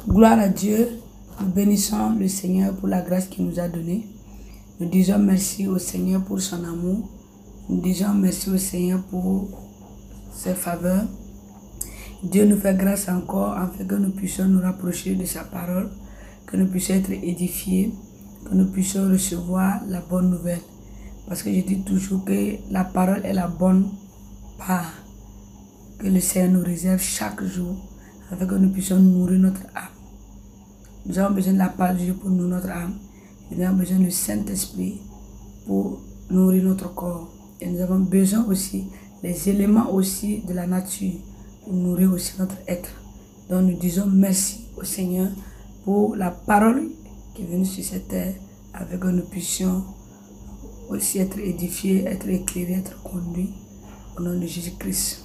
Gloire à Dieu. Nous bénissons le Seigneur pour la grâce qu'il nous a donnée. Nous disons merci au Seigneur pour son amour. Nous disons merci au Seigneur pour ses faveurs. Dieu nous fait grâce encore afin que nous puissions nous rapprocher de sa parole, que nous puissions être édifiés, que nous puissions recevoir la bonne nouvelle. Parce que je dis toujours que la parole est la bonne part que le Seigneur nous réserve chaque jour afin que nous puissions nourrir notre âme. Nous avons besoin de la parole de Dieu pour nourrir notre âme. Nous avons besoin du Saint-Esprit pour nourrir notre corps. Et nous avons besoin aussi des éléments aussi de la nature pour nourrir aussi notre être. Donc nous disons merci au Seigneur pour la parole qui est venue sur cette terre afin que nous puissions aussi être édifiés, être éclairés, être conduits au nom de Jésus-Christ.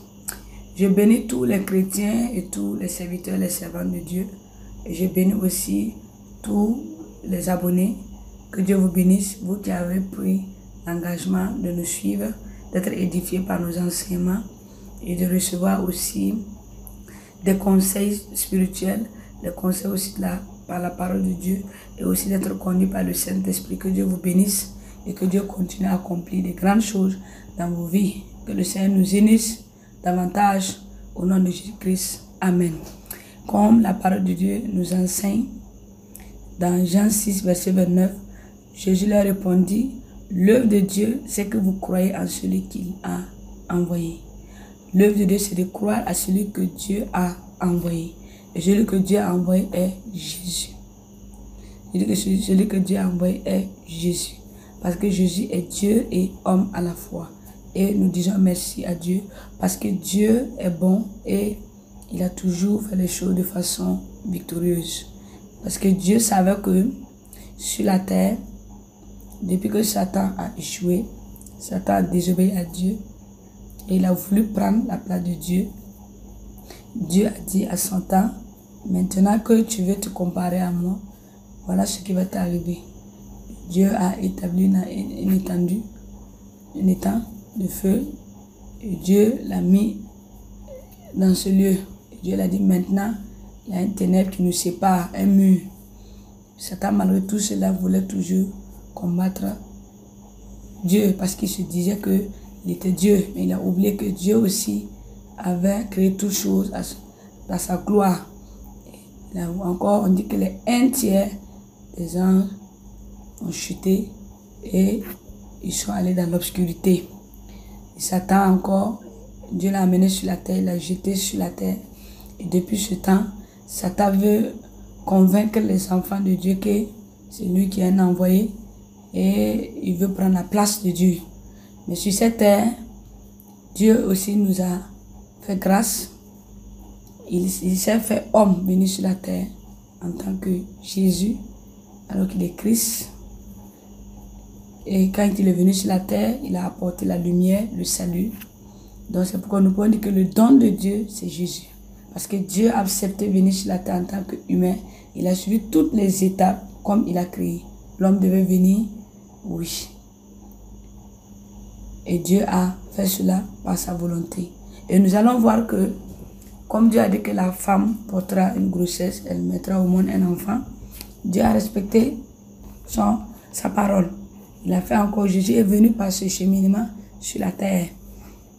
Je bénis tous les chrétiens et tous les serviteurs, les servantes de Dieu. Et je bénis aussi tous les abonnés. Que Dieu vous bénisse, vous qui avez pris l'engagement de nous suivre, d'être édifiés par nos enseignements et de recevoir aussi des conseils spirituels, des conseils aussi par la parole de Dieu et aussi d'être conduits par le Saint-Esprit. Que Dieu vous bénisse et que Dieu continue à accomplir de grandes choses dans vos vies. Que le Seigneur nous unisse davantage au nom de Jésus-Christ. Amen. Comme la parole de Dieu nous enseigne, dans Jean 6, verset 29, Jésus leur répondit, « L'œuvre de Dieu, c'est que vous croyez en celui qu'il a envoyé. » L'œuvre de Dieu, c'est de croire à celui que Dieu a envoyé. Et celui que Dieu a envoyé est Jésus. Celui que Dieu a envoyé est Jésus. Parce que Jésus est Dieu et homme à la fois. Et nous disons merci à Dieu parce que Dieu est bon et il a toujours fait les choses de façon victorieuse. Parce que Dieu savait que sur la terre, depuis que Satan a échoué, Satan a désobéi à Dieu et il a voulu prendre la place de Dieu. Dieu a dit à Satan, maintenant que tu veux te comparer à moi, voilà ce qui va t'arriver. Dieu a établi une étendue, un étang de feu et Dieu l'a mis dans ce lieu. Dieu l'a dit maintenant, il y a une ténèbre qui nous sépare, un mur. Satan, malgré tout cela, voulait toujours combattre Dieu parce qu'il se disait qu'il était Dieu. Mais il a oublié que Dieu aussi avait créé toutes choses à sa gloire. Et là encore, on dit que les 1/3 des anges ont chuté et ils sont allés dans l'obscurité. Et Satan encore, Dieu l'a amené sur la terre, il l'a jeté sur la terre. Et depuis ce temps, Satan veut convaincre les enfants de Dieu que c'est lui qui est un envoyé et il veut prendre la place de Dieu. Mais sur cette terre, Dieu aussi nous a fait grâce. Il s'est fait homme venu sur la terre en tant que Jésus, alors qu'il est Christ. Et quand il est venu sur la terre, il a apporté la lumière, le salut. Donc c'est pourquoi nous pouvons dire que le don de Dieu, c'est Jésus. Parce que Dieu a accepté de venir sur la terre en tant qu'humain. Il a suivi toutes les étapes comme il a créé. L'homme devait venir, oui. Et Dieu a fait cela par sa volonté. Et nous allons voir que, comme Dieu a dit que la femme portera une grossesse, elle mettra au monde un enfant, Dieu a respecté sa parole. Il a fait encore, Jésus est venu par ce cheminement sur la terre.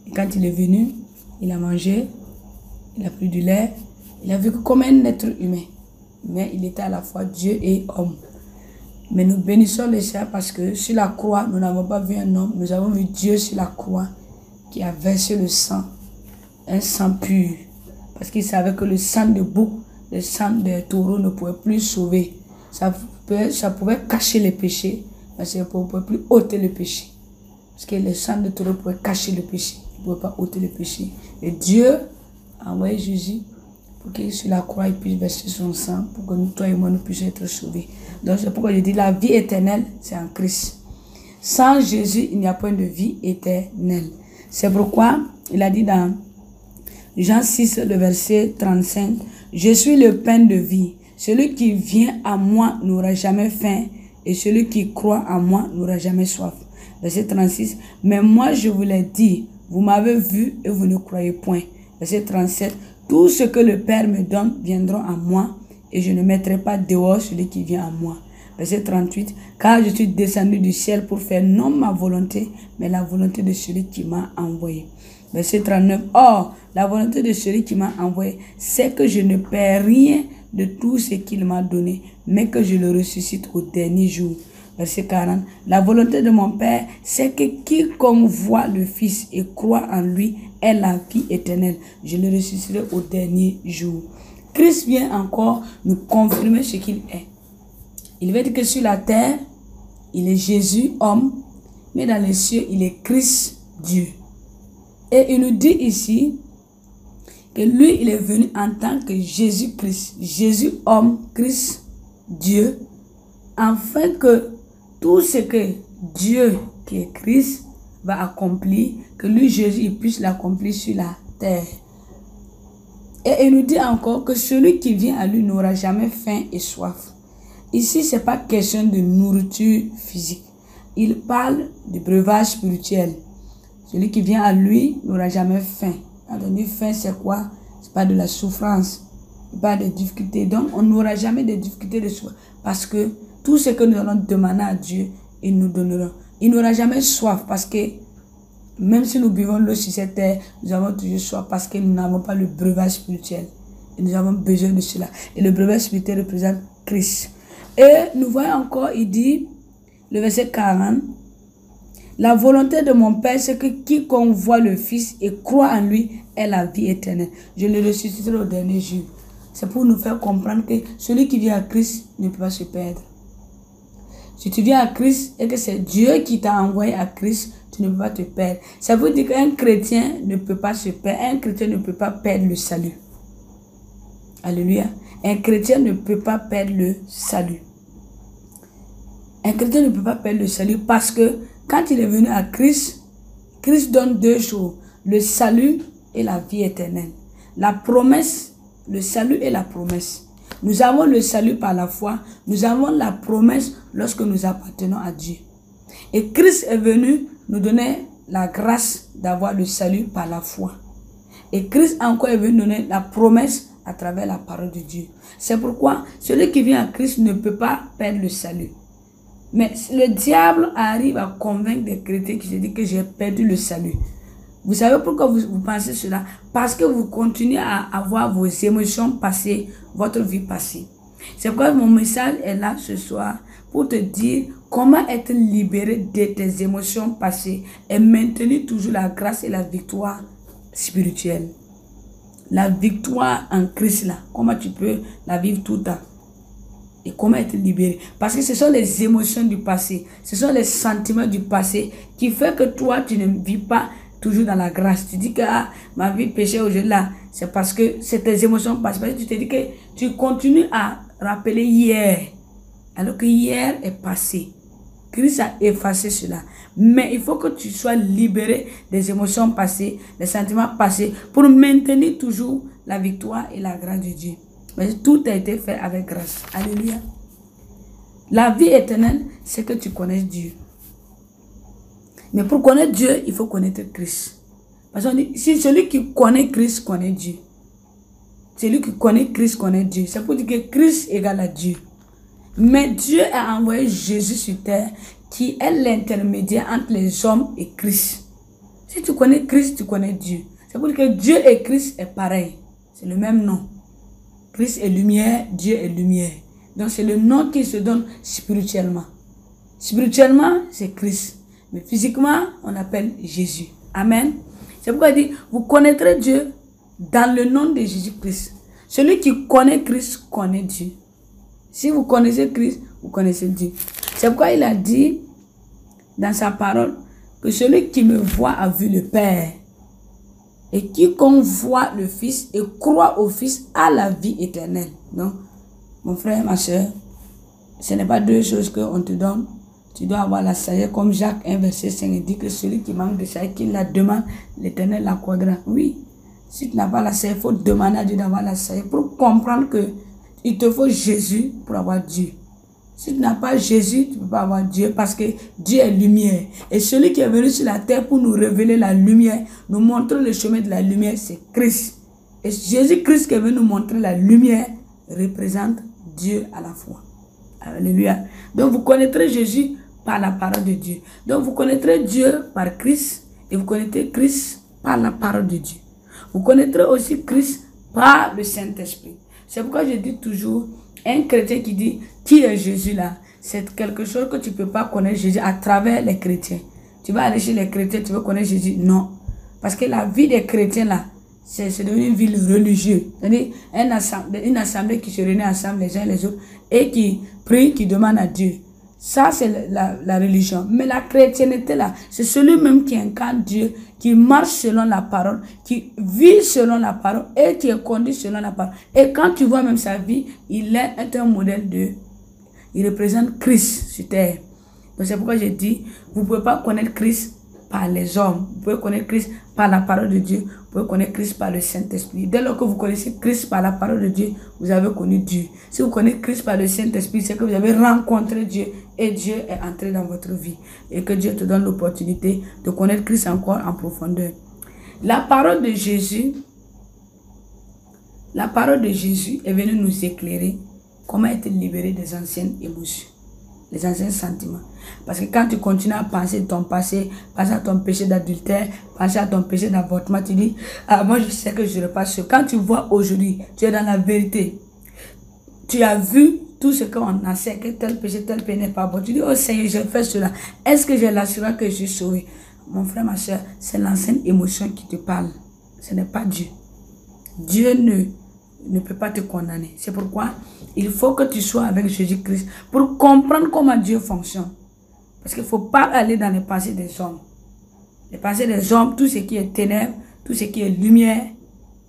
Et quand il est venu, il a mangé, il a pris du lait, il a vécu comme un être humain. Mais il était à la fois Dieu et homme. Mais nous bénissons le Seigneur parce que sur la croix, nous n'avons pas vu un homme, nous avons vu Dieu sur la croix qui a versé le sang, un sang pur. Parce qu'il savait que le sang de bouc, le sang de taureau ne pouvait plus sauver. Ça pouvait cacher les péchés, mais ça ne pouvait plus ôter le péché. Parce que le sang de taureau pouvait cacher le péché, il ne pouvait pas ôter le péché. Et Dieu a envoyé Jésus pour qu'il sur la croix il puisse verser son sang, pour que nous, toi et moi, nous puissions être sauvés. Donc c'est pourquoi je dis la vie éternelle, c'est en Christ. Sans Jésus, il n'y a point de vie éternelle. C'est pourquoi il a dit dans Jean 6, le verset 35, « Je suis le pain de vie. Celui qui vient à moi n'aura jamais faim, et celui qui croit en moi n'aura jamais soif. » Verset 36, « Mais moi je vous l'ai dit, vous m'avez vu et vous ne croyez point. » Verset 37, « Tout ce que le Père me donne viendront à moi, et je ne mettrai pas dehors celui qui vient à moi. Verset 38, car je suis descendu du ciel pour faire non ma volonté, mais la volonté de celui qui m'a envoyé. Verset 39, or, la volonté de celui qui m'a envoyé, c'est que je ne perds rien de tout ce qu'il m'a donné, mais que je le ressuscite au dernier jour. Verset 40, la volonté de mon Père, c'est que quiconque voit le Fils et croit en lui ait la vie éternelle. Je le ressusciterai au dernier jour. Christ vient encore nous confirmer ce qu'il est. Il veut dire que sur la terre, il est Jésus, homme, mais dans les cieux, il est Christ, Dieu. Et il nous dit ici que lui, il est venu en tant que Jésus-Christ, Jésus, homme, Christ, Dieu, afin que tout ce que Dieu, qui est Christ, va accomplir, que lui, Jésus, il puisse l'accomplir sur la terre. Et il nous dit encore que celui qui vient à lui n'aura jamais faim et soif. Ici, ce n'est pas question de nourriture physique. Il parle du breuvage spirituel. Celui qui vient à lui n'aura jamais faim. Attendez, faim, c'est quoi? Ce n'est pas de la souffrance, pas de difficultés. Donc, on n'aura jamais de difficultés de soif. Parce que tout ce que nous allons demander à Dieu, il nous donnera. Il n'aura jamais soif parce que même si nous buvons l'eau sur cette terre, nous avons toujours soif parce que nous n'avons pas le breuvage spirituel. Et nous avons besoin de cela. Et le breuvage spirituel représente Christ. Et nous voyons encore, il dit, le verset 40, la volonté de mon Père, c'est que quiconque voit le Fils et croit en lui ait la vie éternelle. Je le ressusciterai au dernier jour. C'est pour nous faire comprendre que celui qui vient à Christ ne peut pas se perdre. Si tu viens à Christ et que c'est Dieu qui t'a envoyé à Christ, tu ne peux pas te perdre. Ça veut dire qu'un chrétien ne peut pas se perdre. Un chrétien ne peut pas perdre le salut. Alléluia. Un chrétien ne peut pas perdre le salut. Un chrétien ne peut pas perdre le salut parce que quand il est venu à Christ, Christ donne deux choses, le salut et la vie éternelle. La promesse, le salut et la promesse. Nous avons le salut par la foi, nous avons la promesse lorsque nous appartenons à Dieu. Et Christ est venu nous donner la grâce d'avoir le salut par la foi. Et Christ encore est venu nous donner la promesse à travers la parole de Dieu. C'est pourquoi celui qui vient à Christ ne peut pas perdre le salut. Mais le diable arrive à convaincre des chrétiens qui se disent que j'ai perdu le salut. Vous savez pourquoi vous pensez cela? Parce que vous continuez à avoir vos émotions passées, votre vie passée. C'est pourquoi mon message est là ce soir pour te dire comment être libéré de tes émotions passées et maintenir toujours la grâce et la victoire spirituelle. La victoire en Christ là, comment tu peux la vivre tout le temps? Et comment être libéré? Parce que ce sont les émotions du passé, ce sont les sentiments du passé qui font que toi, tu ne vis pas toujours dans la grâce. Tu dis que ma vie péché aujourd'hui là, c'est parce que c'est tes émotions passées. Parce que tu te dis que tu continues à rappeler hier, alors que hier est passé. Christ a effacé cela. Mais il faut que tu sois libéré des émotions passées, des sentiments passés, pour maintenir toujours la victoire et la grâce de Dieu. Mais tout a été fait avec grâce. Alléluia. La vie éternelle, c'est que tu connaisses Dieu. Mais pour connaître Dieu, il faut connaître Christ. Parce qu'on dit, si celui qui connaît Christ connaît Dieu. Celui qui connaît Christ connaît Dieu. C'est pour dire que Christ égale à Dieu. Mais Dieu a envoyé Jésus sur terre qui est l'intermédiaire entre les hommes et Christ. Si tu connais Christ, tu connais Dieu. C'est pour dire que Dieu et Christ est pareil. C'est le même nom. Christ est lumière, Dieu est lumière. Donc c'est le nom qui se donne spirituellement. Spirituellement, c'est Christ. Mais physiquement, on appelle Jésus. Amen. C'est pourquoi il dit, vous connaîtrez Dieu dans le nom de Jésus-Christ. Celui qui connaît Christ connaît Dieu. Si vous connaissez Christ, vous connaissez Dieu. C'est pourquoi il a dit dans sa parole que celui qui me voit a vu le Père. Et quiconque voit le Fils et croit au Fils a la vie éternelle. Donc, mon frère, ma soeur, ce n'est pas deux choses qu'on te donne. Tu dois avoir la sagesse, comme Jacques 1, verset 5 dit que celui qui manque de sagesse, qu'il la demande, l'Éternel l'accordera. Oui, si tu n'as pas la sagesse, il faut demander à Dieu d'avoir la sagesse pour comprendre que il te faut Jésus pour avoir Dieu. Si tu n'as pas Jésus, tu ne peux pas avoir Dieu parce que Dieu est lumière. Et celui qui est venu sur la terre pour nous révéler la lumière, nous montrer le chemin de la lumière, c'est Christ. Et Jésus-Christ qui est venu nous montrer la lumière, représente Dieu à la fois. Alléluia. Donc vous connaîtrez Jésus par la parole de Dieu. Donc vous connaîtrez Dieu par Christ et vous connaîtrez Christ par la parole de Dieu. Vous connaîtrez aussi Christ par le Saint-Esprit. C'est pourquoi je dis toujours, un chrétien qui dit qui est Jésus là, c'est quelque chose que tu ne peux pas connaître Jésus à travers les chrétiens. Tu vas aller chez les chrétiens, tu veux connaître Jésus? Non. Parce que la vie des chrétiens là, c'est devenu une ville religieuse. C'est-à-dire une assemblée qui se réunit ensemble les uns les autres et qui prie, qui demande à Dieu. Ça, c'est la religion. Mais la chrétienté là, c'est celui-même qui incarne Dieu, qui marche selon la parole, qui vit selon la parole et qui est conduit selon la parole. Et quand tu vois même sa vie, il est un modèle de... Il représente Christ sur terre. Donc c'est pourquoi je dis, vous ne pouvez pas connaître Christ par les hommes. Vous pouvez connaître Christ par la parole de Dieu. Vous pouvez connaître Christ par le Saint-Esprit. Dès lors que vous connaissez Christ par la parole de Dieu, vous avez connu Dieu. Si vous connaissez Christ par le Saint-Esprit, c'est que vous avez rencontré Dieu et Dieu est entré dans votre vie. Et que Dieu te donne l'opportunité de connaître Christ encore en profondeur. La parole de Jésus est venue nous éclairer comment être libéré des anciennes émotions, les anciens sentiments. Parce que quand tu continues à penser de ton passé, penser à ton péché d'adultère, penser à ton péché d'avortement, tu dis, ah, moi je sais que je ne repasse sur. Quand tu vois aujourd'hui, tu es dans la vérité. Tu as vu tout ce qu'on a sait, que tel péché n'est pas bon. Tu dis, oh Seigneur, je fais cela. Est-ce que j'ai l'assurance que je suis sauvé? Mon frère, ma soeur, c'est l'ancienne émotion qui te parle. Ce n'est pas Dieu. Dieu ne peut pas te condamner. C'est pourquoi il faut que tu sois avec Jésus-Christ pour comprendre comment Dieu fonctionne. Parce qu'il ne faut pas aller dans les pensées des hommes. Les pensées des hommes, tout ce qui est ténèbres, tout ce qui est lumière,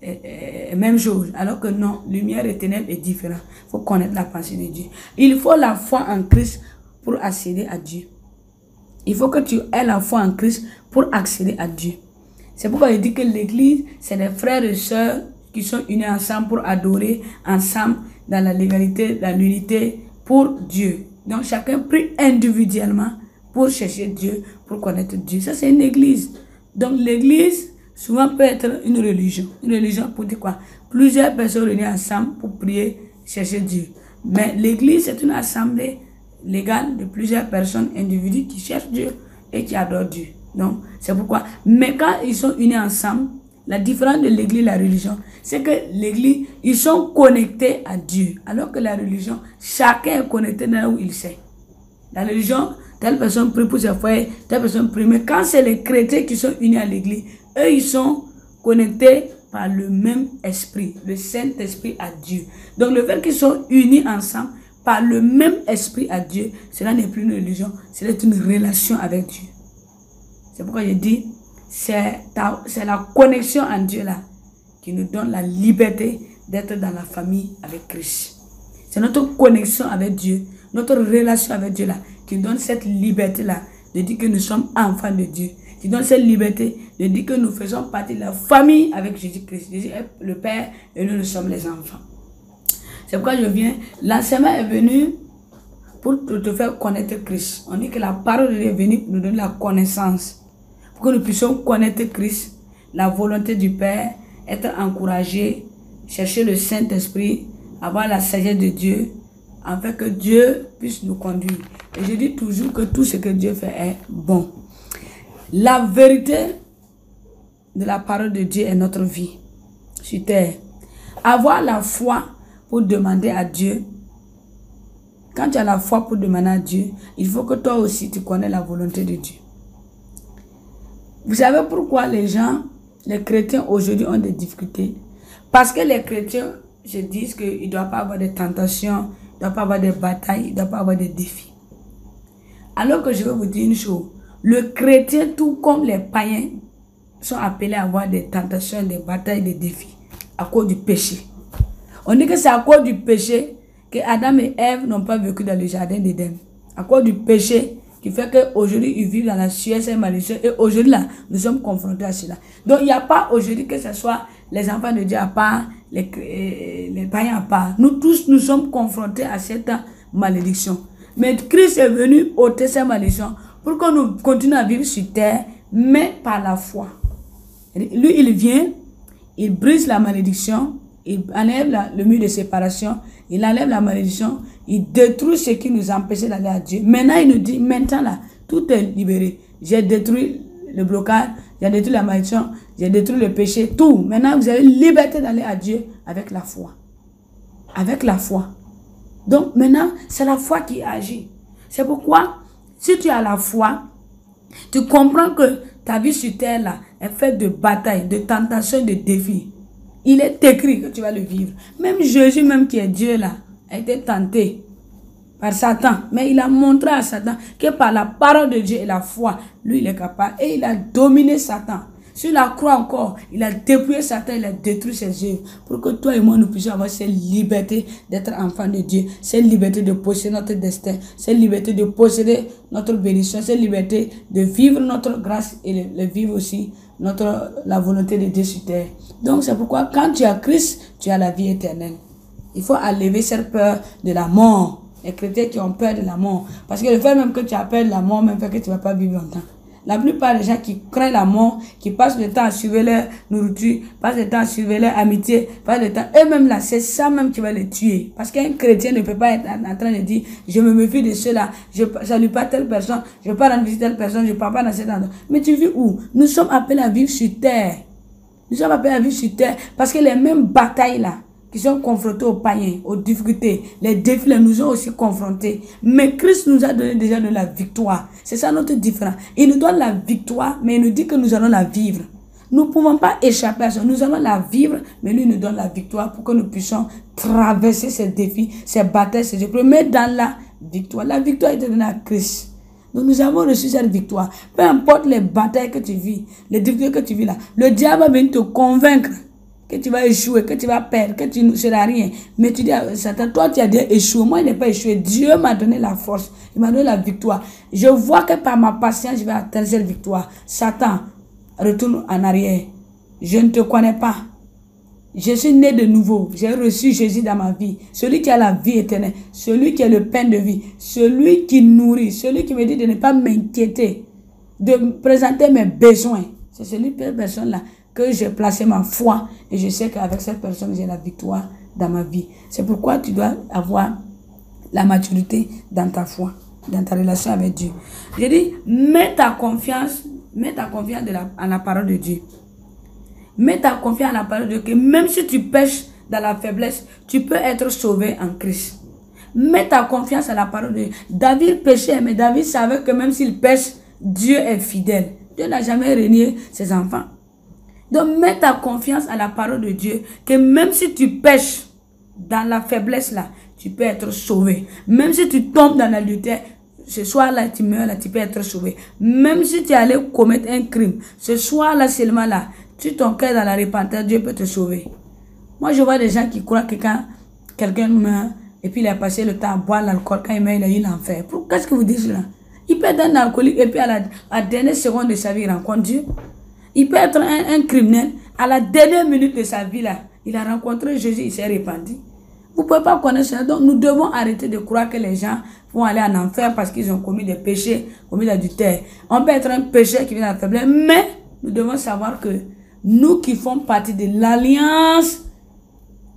est même chose. Alors que non, lumière et ténèbres est différent. Il faut connaître la pensée de Dieu. Il faut la foi en Christ pour accéder à Dieu. Il faut que tu aies la foi en Christ pour accéder à Dieu. C'est pourquoi il dit que l'église, c'est des frères et sœurs qui sont unis ensemble pour adorer ensemble dans la légalité, dans l'unité pour Dieu. Donc chacun prie individuellement pour chercher Dieu, pour connaître Dieu. Ça c'est une église. Donc l'église souvent peut être une religion. Une religion pour dire quoi? Plusieurs personnes réunies ensemble pour prier, chercher Dieu. Mais l'église c'est une assemblée légale de plusieurs personnes, individus qui cherchent Dieu et qui adorent Dieu. Donc c'est pourquoi. Mais quand ils sont unis ensemble, la différence de l'église et la religion, c'est que l'église, ils sont connectés à Dieu. Alors que la religion, chacun est connecté là où il sait. La religion, telle personne prie pour ses frères, telle personne prie. Mais quand c'est les chrétiens qui sont unis à l'église, eux, ils sont connectés par le même esprit, le Saint-Esprit à Dieu. Donc le fait qu'ils sont unis ensemble par le même esprit à Dieu, cela n'est plus une religion, c'est une relation avec Dieu. C'est pourquoi je dis, c'est la connexion en Dieu là qui nous donne la liberté d'être dans la famille avec Christ. C'est notre connexion avec Dieu, notre relation avec Dieu là qui nous donne cette liberté là de dire que nous sommes enfants de Dieu. Qui donne cette liberté de dire que nous faisons partie de la famille avec Jésus-Christ. Jésus est le Père et nous sommes les enfants. C'est pourquoi je viens. L'enseignement est venu pour te faire connaître Christ. On dit que la parole de Dieu est venue pour nous donner la connaissance. Pour que nous puissions connaître Christ, la volonté du Père, être encouragés, chercher le Saint-Esprit, avoir la sagesse de Dieu, afin que Dieu puisse nous conduire. Et je dis toujours que tout ce que Dieu fait est bon. La vérité de la parole de Dieu est notre vie sur terre. Avoir la foi pour demander à Dieu. Quand tu as la foi pour demander à Dieu, il faut que toi aussi tu connais la volonté de Dieu. Vous savez pourquoi les chrétiens aujourd'hui ont des difficultés? Parce que les chrétiens se disent qu'ils ne doivent pas avoir des tentations, ils ne doivent pas avoir des batailles, ils ne doivent pas avoir des défis. Alors que je vais vous dire une chose, le chrétien, tout comme les païens, sont appelés à avoir des tentations, des batailles, des défis à cause du péché. On dit que c'est à cause du péché que Adam et Ève n'ont pas vécu dans le jardin d'Éden. À cause du péché qui fait qu'aujourd'hui, ils vivent dans la sueur malicieuse. Et aujourd'hui, là, nous sommes confrontés à cela. Donc, il n'y a pas aujourd'hui que ce soit les enfants de Dieu à part, les païens à part. Nous tous, nous sommes confrontés à cette malédiction. Mais Christ est venu ôter cette malédiction pour que nous continuions à vivre sur terre, mais par la foi. Lui, il vient, il brise la malédiction il enlève le mur de séparation, il enlève la malédiction, il détruit ce qui nous empêchait d'aller à Dieu. Maintenant, il nous dit, maintenant là, tout est libéré. J'ai détruit le blocage, j'ai détruit la malédiction, j'ai détruit le péché, tout. Maintenant, vous avez liberté d'aller à Dieu avec la foi. Avec la foi. Donc maintenant, c'est la foi qui agit. C'est pourquoi, si tu as la foi, tu comprends que ta vie sur terre là est faite de batailles, de tentations, de défis. Il est écrit que tu vas le vivre. Même Jésus, même qui est Dieu là, a été tenté par Satan. Mais il a montré à Satan que par la parole de Dieu et la foi, lui il est capable. Et il a dominé Satan. Sur la croix encore, il a dépouillé Satan, il a détruit ses œuvres. Pour que toi et moi nous puissions avoir cette liberté d'être enfants de Dieu. Cette liberté de posséder notre destin. Cette liberté de posséder notre bénédiction. Cette liberté de vivre notre grâce et de vivre aussi la volonté de Dieu sur terre. Donc c'est pourquoi quand tu as Christ, tu as la vie éternelle. Il faut enlever cette peur de la mort. Les chrétiens qui ont peur de la mort. Parce que le fait même que tu as peur de la mort, même fait que tu ne vas pas vivre longtemps. La plupart des gens qui craignent la mort, qui passent le temps à suivre leur nourriture, passent le temps à suivre leur amitié, passent le temps, eux-mêmes là, c'est ça même qui va les tuer. Parce qu'un chrétien ne peut pas être en train de dire, je me méfie de cela, je ne salue pas telle personne, je ne vais pas rendre visite telle personne, je ne pars pas dans cet endroit. Mais tu vis où? Nous sommes appelés à vivre sur terre. Nous sommes appelés à vivre sur terre parce que les mêmes batailles là, qui sont confrontés aux païens, aux difficultés, les défis, nous ont aussi confrontés. Mais Christ nous a donné déjà de la victoire. C'est ça notre différence. Il nous donne la victoire, mais il nous dit que nous allons la vivre. Nous ne pouvons pas échapper à ça. Nous allons la vivre, mais lui nous donne la victoire pour que nous puissions traverser ces défis, ces batailles, ces épreuves. Mais dans la victoire, la victoire est donnée à Christ. Donc nous avons reçu cette victoire. Peu importe les batailles que tu vis, les difficultés que tu vis là, le diable va venir te convaincre que tu vas échouer, que tu vas perdre, que tu ne seras rien. Mais tu dis à Satan, toi tu as déjà échoué, moi je n'ai pas échoué. Dieu m'a donné la force, il m'a donné la victoire. Je vois que par ma patience, je vais atteindre cette victoire. Satan, retourne en arrière. Je ne te connais pas. Je suis né de nouveau. J'ai reçu Jésus dans ma vie. Celui qui a la vie éternelle, celui qui est le pain de vie, celui qui nourrit, celui qui me dit de ne pas m'inquiéter, de me présenter mes besoins. C'est cette personne-là que j'ai placé ma foi et je sais qu'avec cette personne, j'ai la victoire dans ma vie. C'est pourquoi tu dois avoir la maturité dans ta foi, dans ta relation avec Dieu. Je dis, mets ta confiance en la parole de Dieu. Mets ta confiance en la parole de Dieu, que même si tu pêches dans la faiblesse, tu peux être sauvé en Christ. Mets ta confiance en la parole de Dieu. David péchait, mais David savait que même s'il pêche, Dieu est fidèle. Dieu n'a jamais renié ses enfants. Donc, mets ta confiance à la parole de Dieu, que même si tu pêches dans la faiblesse là, tu peux être sauvé. Même si tu tombes dans l'adultère, ce soir-là, tu meurs là, tu peux être sauvé. Même si tu es allé commettre un crime, ce soir-là seulement là, tu ton cœur dans la repentance, Dieu peut te sauver. Moi, je vois des gens qui croient que quand quelqu'un meurt, et puis il a passé le temps à boire l'alcool, quand il meurt, il a eu l'enfer. Qu'est-ce que vous dites là? Il peut être un alcoolique, et puis à la dernière seconde de sa vie, il rencontre Dieu. Il peut être un criminel, à la dernière minute de sa vie, là, il a rencontré Jésus, il s'est repenti. Vous ne pouvez pas connaître ça. Donc, nous devons arrêter de croire que les gens vont aller en enfer parce qu'ils ont commis des péchés, commis l'adultère. On peut être un pécheur qui vient de la faiblesse, mais nous devons savoir que nous qui faisons partie de l'alliance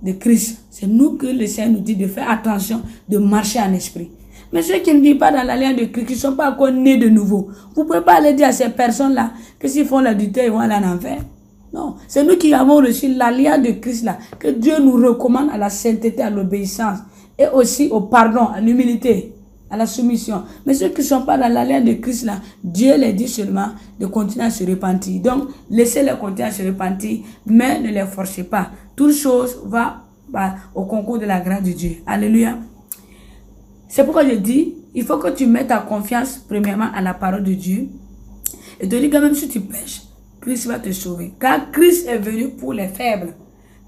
de Christ, c'est nous que le Seigneur nous dit de faire attention, de marcher en esprit. Mais ceux qui ne vivent pas dans l'alliance de Christ, qui ne sont pas encore nés de nouveau, vous ne pouvez pas aller dire à ces personnes-là que s'ils font l'adultère, ils vont aller en enfer. Non, c'est nous qui avons reçu l'alliance de Christ là, que Dieu nous recommande à la sainteté, à l'obéissance, et aussi au pardon, à l'humilité, à la soumission. Mais ceux qui ne sont pas dans l'alliance de Christ là, Dieu les dit seulement de continuer à se repentir. Donc, laissez-les continuer à se repentir, mais ne les forcez pas. Toute chose va au concours de la grâce de Dieu. Alléluia. C'est pourquoi je dis, il faut que tu mettes ta confiance premièrement à la parole de Dieu. Et te dis que même si tu pêches, Christ va te sauver. Car Christ est venu pour les faibles.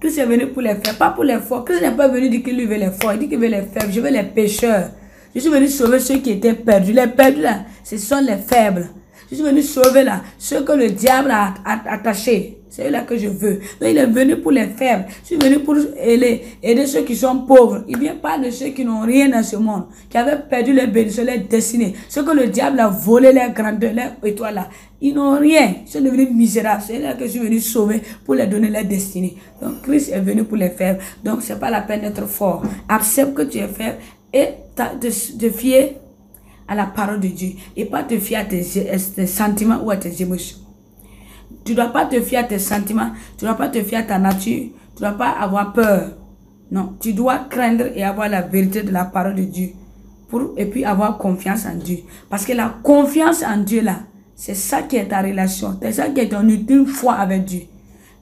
Christ est venu pour les faibles, pas pour les forts. Christ n'est pas venu dire qu'il veut les forts. Il dit qu'il veut les faibles. Je veux les pécheurs. Je suis venu sauver ceux qui étaient perdus. Les perdus là, ce sont les faibles. Je suis venu sauver là, ceux que le diable a attachés. C'est là que je veux. Donc, il est venu pour les faibles. Je suis venu pour aider ceux qui sont pauvres. Il ne vient pas de ceux qui n'ont rien dans ce monde, qui avaient perdu leur bénédiction, leur destinée. Ceux que le diable a volé, leur grandeur, leur étoile là. Ils n'ont rien. Ils sont devenus misérables. C'est là que je suis venu sauver pour leur donner leur destinée. Donc, Christ est venu pour les faibles. Donc, ce n'est pas la peine d'être fort. Accepte que tu es faible et te fier à la parole de Dieu. Et pas te fier à tes sentiments ou à tes émotions. Tu ne dois pas te fier à tes sentiments, tu ne dois pas te fier à ta nature, tu ne dois pas avoir peur. Non, tu dois craindre et avoir la vérité de la parole de Dieu. Et puis avoir confiance en Dieu. Parce que la confiance en Dieu là, c'est ça qui est ta relation. C'est ça qui est ton ultime foi avec Dieu.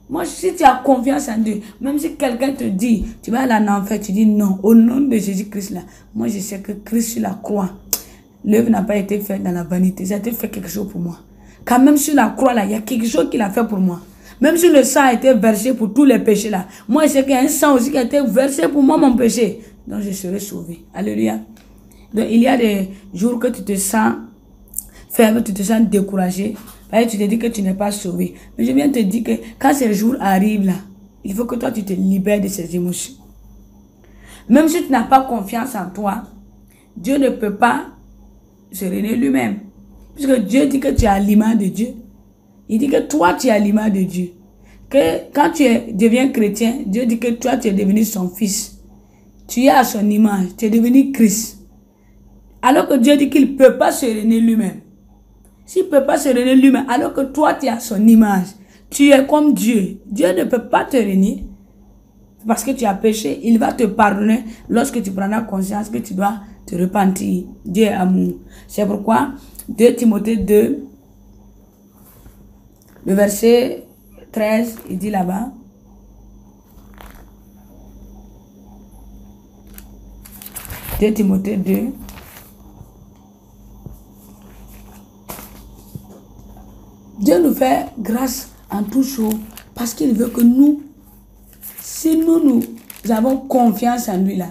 Moi, si tu as confiance en Dieu, même si quelqu'un te dit, tu vas aller en enfer, tu dis non, au nom de Jésus-Christ là. Moi, je sais que Christ sur la croix, l'œuvre n'a pas été faite dans la vanité. Ça a été fait quelque chose pour moi. Quand même sur la croix là, il y a quelque chose qu'il a fait pour moi. Même si le sang a été versé pour tous les péchés là. Moi, je sais qu'il y a un sang aussi qui a été versé pour moi, mon péché. Donc, je serai sauvé. Alléluia. Donc, il y a des jours que tu te sens faible, tu te sens découragé. Tu te dis que tu n'es pas sauvé. Mais je viens te dire que quand ces jours arrivent là, il faut que toi, tu te libères de ces émotions. Même si tu n'as pas confiance en toi, Dieu ne peut pas se régner lui-même. Puisque Dieu dit que tu es à l'image de Dieu. Il dit que toi, tu es à l'image de Dieu. Que quand tu deviens chrétien, Dieu dit que toi, tu es devenu son fils. Tu es à son image. Tu es devenu Christ. Alors que Dieu dit qu'il ne peut pas se régner lui-même. S'il ne peut pas se régner lui-même, alors que toi, tu es à son image. Tu es comme Dieu. Dieu ne peut pas te régner. Parce que tu as péché, il va te pardonner lorsque tu prendras conscience que tu dois te repentir. Dieu est amour. C'est pourquoi 2 Timothée 2, le verset 13, il dit là-bas. « 2 Timothée 2. Dieu nous fait grâce en tout chose parce qu'il veut que nous, si nous avons confiance en lui là,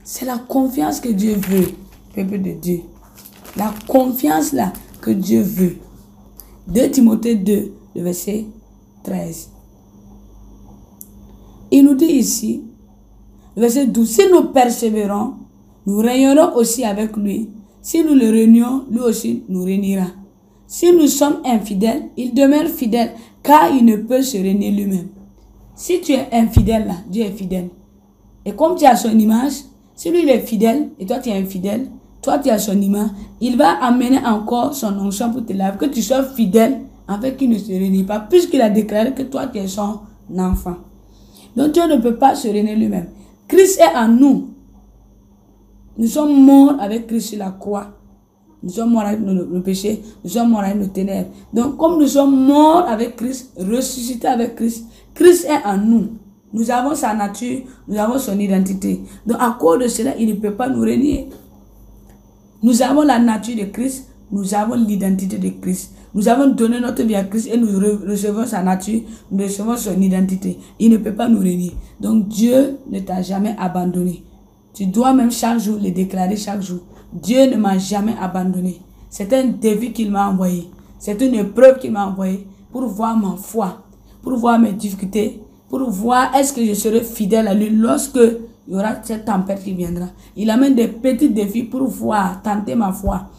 c'est la confiance que Dieu veut, peuple de Dieu. La confiance là que Dieu veut. 2 Timothée 2, le verset 13. Il nous dit ici, le verset 12, si nous persévérons, nous régnerons aussi avec lui. Si nous le régnons, lui aussi nous régnera. Si nous sommes infidèles, il demeure fidèle, car il ne peut se régner lui-même. Si tu es infidèle là, Dieu est fidèle. Et comme tu as son image, si lui il est fidèle et toi tu es infidèle, toi tu as son image, il va amener encore son onction pour te laver, que tu sois fidèle afin qu'il ne se réunisse pas, puisqu'il a déclaré que toi tu es son enfant. Donc Dieu ne peut pas se régner lui-même. Christ est en nous. Nous sommes morts avec Christ sur la croix. Nous sommes morts avec nos péchés, nous sommes morts avec nos ténèbres. Donc comme nous sommes morts avec Christ, ressuscités avec Christ, Christ est en nous. Nous avons sa nature, nous avons son identité. Donc à cause de cela, il ne peut pas nous régner. Nous avons la nature de Christ, nous avons l'identité de Christ. Nous avons donné notre vie à Christ et nous recevons sa nature, nous recevons son identité. Il ne peut pas nous régner. Donc Dieu ne t'a jamais abandonné. Tu dois même chaque jour le déclarer chaque jour. Dieu ne m'a jamais abandonné. C'est un défi qu'il m'a envoyé. C'est une épreuve qu'il m'a envoyée pour voir ma foi, pour voir mes difficultés, pour voir est-ce que je serai fidèle à lui lorsque il y aura cette tempête qui viendra. Il amène des petits défis pour voir, tenter ma foi.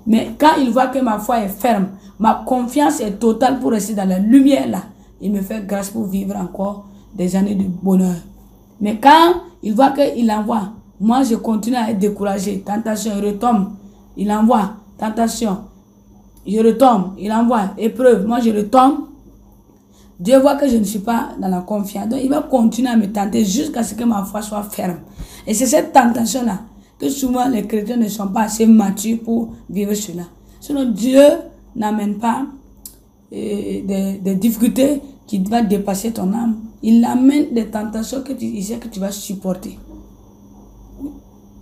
Mais quand il voit que ma foi est ferme, ma confiance est totale pour rester dans la lumière là, il me fait grâce pour vivre encore des années de bonheur. Mais quand il voit qu'il envoie, moi je continue à être découragé. Tentation, il retombe. Il envoie. Tentation. Je retombe. Il envoie. Épreuve. Moi je retombe. Dieu voit que je ne suis pas dans la confiance. Donc il va continuer à me tenter jusqu'à ce que ma foi soit ferme. Et c'est cette tentation-là que souvent les chrétiens ne sont pas assez matures pour vivre cela. Sinon Dieu n'amène pas des difficultés qui vont dépasser ton âme. Il amène des tentations que il sait que tu vas supporter.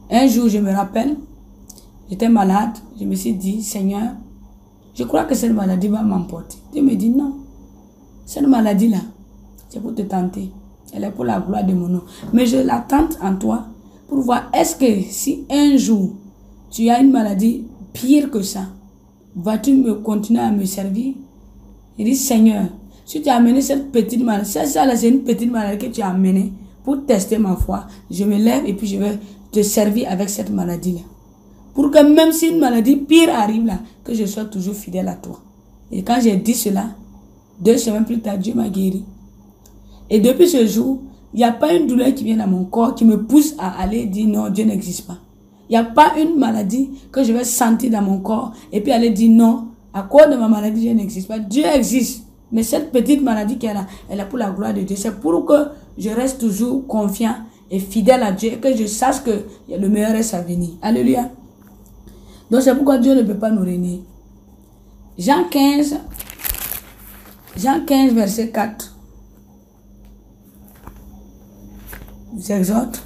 Un jour, je me rappelle, j'étais malade. Je me suis dit, Seigneur, je crois que cette maladie va m'emporter. Dieu me dit, non. Cette maladie-là, c'est pour te tenter. Elle est pour la gloire de mon nom. Mais je la tente en toi pour voir est-ce que si un jour, tu as une maladie pire que ça, vas-tu me continuer à me servir? Il dit, Seigneur, si tu as amené cette petite maladie, ça c'est une petite maladie que tu as amenée pour tester ma foi, je me lève et puis je vais te servir avec cette maladie-là. Pour que même si une maladie pire arrive là, que je sois toujours fidèle à toi. Et quand j'ai dit cela, 2 semaines plus tard, Dieu m'a guéri. Et depuis ce jour, il n'y a pas une douleur qui vient dans mon corps qui me pousse à aller dire non, Dieu n'existe pas. Il n'y a pas une maladie que je vais sentir dans mon corps et puis aller dire non, à cause de ma maladie, Dieu n'existe pas. Dieu existe. Mais cette petite maladie qu'elle a, elle est pour la gloire de Dieu. C'est pour que je reste toujours confiant et fidèle à Dieu et que je sache que le meilleur reste à venir. Alléluia. Donc c'est pourquoi Dieu ne peut pas nous régner. Jean 15, verset 4. J'exhorte.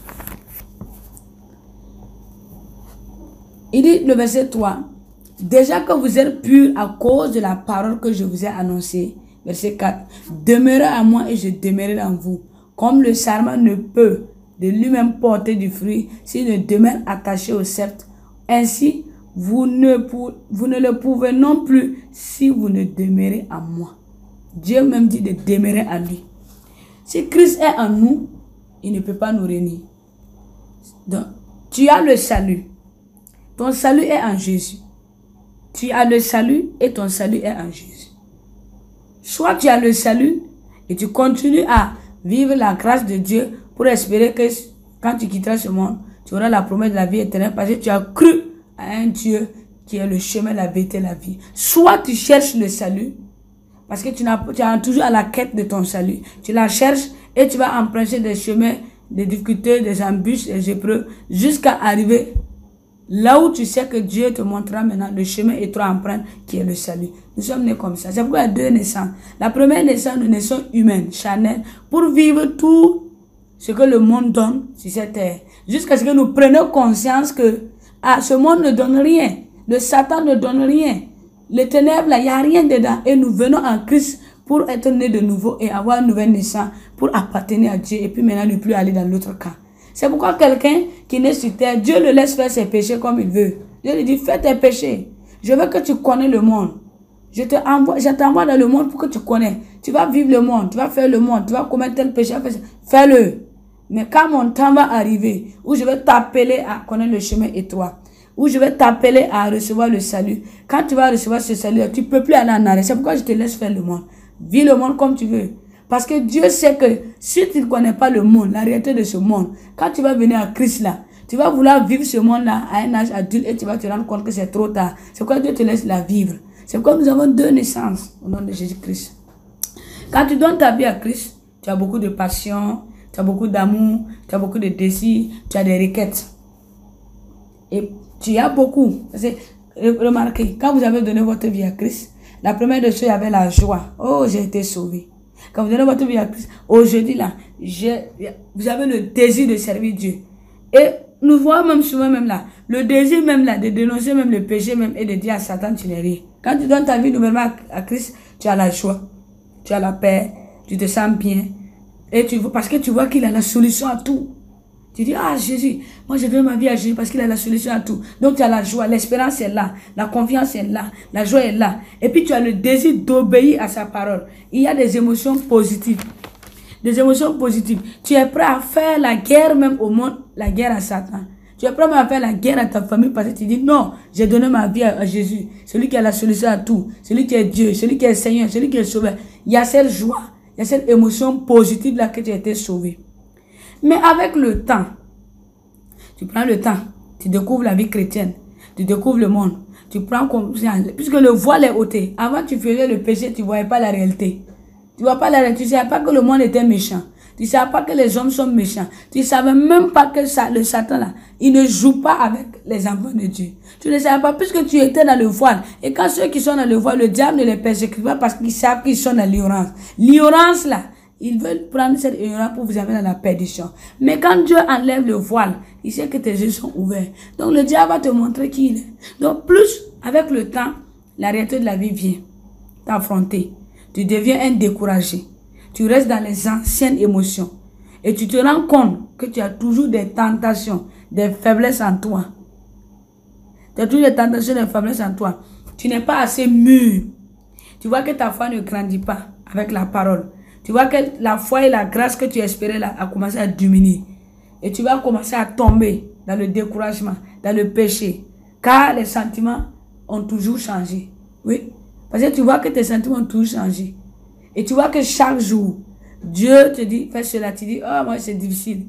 Il dit le verset 3. Déjà que vous êtes purs à cause de la parole que je vous ai annoncée. Verset 4. Demeurez à moi et je demeurerai en vous. Comme le sarment ne peut de lui-même porter du fruit s'il ne demeure attaché au sceptre. Ainsi, vous ne le pouvez non plus si vous ne demeurez en moi. Dieu même dit de demeurer en lui. Si Christ est en nous, il ne peut pas nous régner. Donc, tu as le salut. Ton salut est en Jésus. Tu as le salut et ton salut est en Jésus. Soit tu as le salut et tu continues à vivre la grâce de Dieu pour espérer que quand tu quitteras ce monde, tu auras la promesse de la vie éternelle parce que tu as cru à un Dieu qui est le chemin, la vérité et la vie. Soit tu cherches le salut parce que tu es toujours à la quête de ton salut. Tu la cherches et tu vas emprunter des chemins, des difficultés, des embûches, des épreuves jusqu'à arriver là où tu sais que Dieu te montrera maintenant le chemin étroit à emprunter qui est le salut. Nous sommes nés comme ça. C'est pourquoi il y a 2 naissances. La première naissance, nous naissons humaines, charnelles, pour vivre tout ce que le monde donne sur cette terre. Jusqu'à ce que nous prenions conscience que ce monde ne donne rien. Le Satan ne donne rien. Les ténèbres, là, il n'y a rien dedans. Et nous venons en Christ pour être nés de nouveau et avoir une nouvelle naissance, pour appartenir à Dieu et puis maintenant ne plus aller dans l'autre camp. C'est pourquoi quelqu'un qui naît sur terre, Dieu le laisse faire ses péchés comme il veut. Dieu lui dit, fais tes péchés. Je veux que tu connais le monde. Je t'envoie dans le monde pour que tu connais. Tu vas vivre le monde, tu vas faire le monde, tu vas commettre tel péché, fais-le. Mais quand mon temps va arriver, où je vais t'appeler à connaître le chemin étroit, où je vais t'appeler à recevoir le salut, quand tu vas recevoir ce salut, tu ne peux plus aller en arrière. C'est pourquoi je te laisse faire le monde. Vis le monde comme tu veux. Parce que Dieu sait que si tu ne connais pas le monde, la réalité de ce monde, quand tu vas venir à Christ là, tu vas vouloir vivre ce monde-là à un âge adulte et tu vas te rendre compte que c'est trop tard. C'est pourquoi Dieu te laisse la vivre. C'est pourquoi nous avons 2 naissances au nom de Jésus-Christ. Quand tu donnes ta vie à Christ, tu as beaucoup de passion, tu as beaucoup d'amour, tu as beaucoup de désirs, tu as des requêtes. Et tu as beaucoup. Remarquez, quand vous avez donné votre vie à Christ, la première des choses, il y avait la joie. Oh, j'ai été sauvé. Quand vous donnez votre vie à Christ, aujourd'hui là, vous avez le désir de servir Dieu. Et nous voyons même souvent même là, le désir même là, de dénoncer même le péché même et de dire à Satan, tu n'es rien. Quand tu donnes ta vie nouvellement à Christ, tu as la joie, tu as la paix, tu te sens bien. Et parce que tu vois qu'il a la solution à tout. Tu dis, ah Jésus, moi je donne ma vie à Jésus parce qu'il a la solution à tout. Donc tu as la joie, l'espérance est là, la confiance est là, la joie est là. Et puis tu as le désir d'obéir à sa parole. Il y a des émotions positives. Des émotions positives. Tu es prêt à faire la guerre même au monde, la guerre à Satan. Tu es prêt à faire la guerre à ta famille parce que tu dis, non, j'ai donné ma vie à Jésus. Celui qui a la solution à tout. Celui qui est Dieu, celui qui est Seigneur, celui qui est sauveur. Il y a cette joie, il y a cette émotion positive là que tu as été sauvé. Mais avec le temps, tu prends le temps, tu découvres la vie chrétienne, tu découvres le monde, tu prends conscience, puisque le voile est ôté. Avant tu faisais le péché, tu ne voyais pas la réalité. Tu ne vois pas la réalité, tu ne savais pas que le monde était méchant. Tu ne savais pas que les hommes sont méchants. Tu ne savais même pas que le Satan là, il ne joue pas avec les enfants de Dieu. Tu ne savais pas puisque tu étais dans le voile. Et quand ceux qui sont dans le voile, le diable ne les persécute pas parce qu'ils savent qu'ils sont dans l'ignorance. L'ignorance là, ils veulent prendre cette ignorance pour vous amener dans la perdition. Mais quand Dieu enlève le voile, il sait que tes yeux sont ouverts. Donc le diable va te montrer qui il est. Donc plus, avec le temps, la réalité de la vie vient t'affronter. Tu deviens un découragé. Tu restes dans les anciennes émotions. Et tu te rends compte que tu as toujours des tentations, des faiblesses en toi. Tu as toujours des tentations, des faiblesses en toi. Tu n'es pas assez mûr. Tu vois que ta foi ne grandit pas avec la parole. Tu vois que la foi et la grâce que tu espérais là a commencé à diminuer. Et tu vas commencer à tomber dans le découragement, dans le péché. Car les sentiments ont toujours changé. Oui. Parce que tu vois que tes sentiments ont toujours changé. Et tu vois que chaque jour, Dieu te dit, fais cela. Tu dis, oh moi c'est difficile.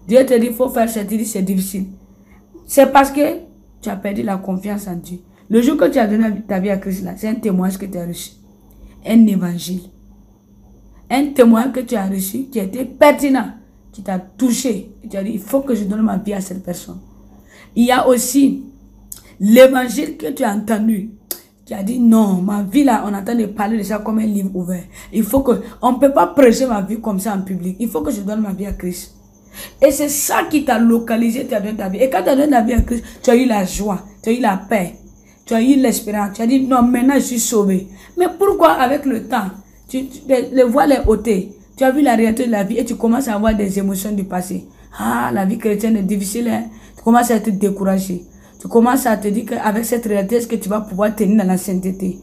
Dieu te dit, il faut faire ça. Tu dis, c'est difficile. C'est parce que tu as perdu la confiance en Dieu. Le jour que tu as donné ta vie à Christ là, c'est un témoignage que tu as reçu. Un évangile. Un témoignage que tu as reçu qui a été pertinent, qui t'a touché. Et tu as dit, il faut que je donne ma vie à cette personne. Il y a aussi l'évangile que tu as entendu, qui a dit, non, ma vie là, on entend de parler de ça comme un livre ouvert. Il faut que, on ne peut pas prêcher ma vie comme ça en public. Il faut que je donne ma vie à Christ. Et c'est ça qui t'a localisé, tu as donné ta vie. Et quand tu as donné ta vie à Christ, tu as eu la joie, tu as eu la paix, tu as eu l'espérance. Tu as dit, non, maintenant je suis sauvé. Mais pourquoi avec le temps, les voiles est ôté, tu as vu la réalité de la vie et tu commences à avoir des émotions du passé. Ah, la vie chrétienne est difficile, hein? Tu commences à être découragé. Tu commences à te dire qu'avec cette réalité, est-ce que tu vas pouvoir tenir dans la sainteté?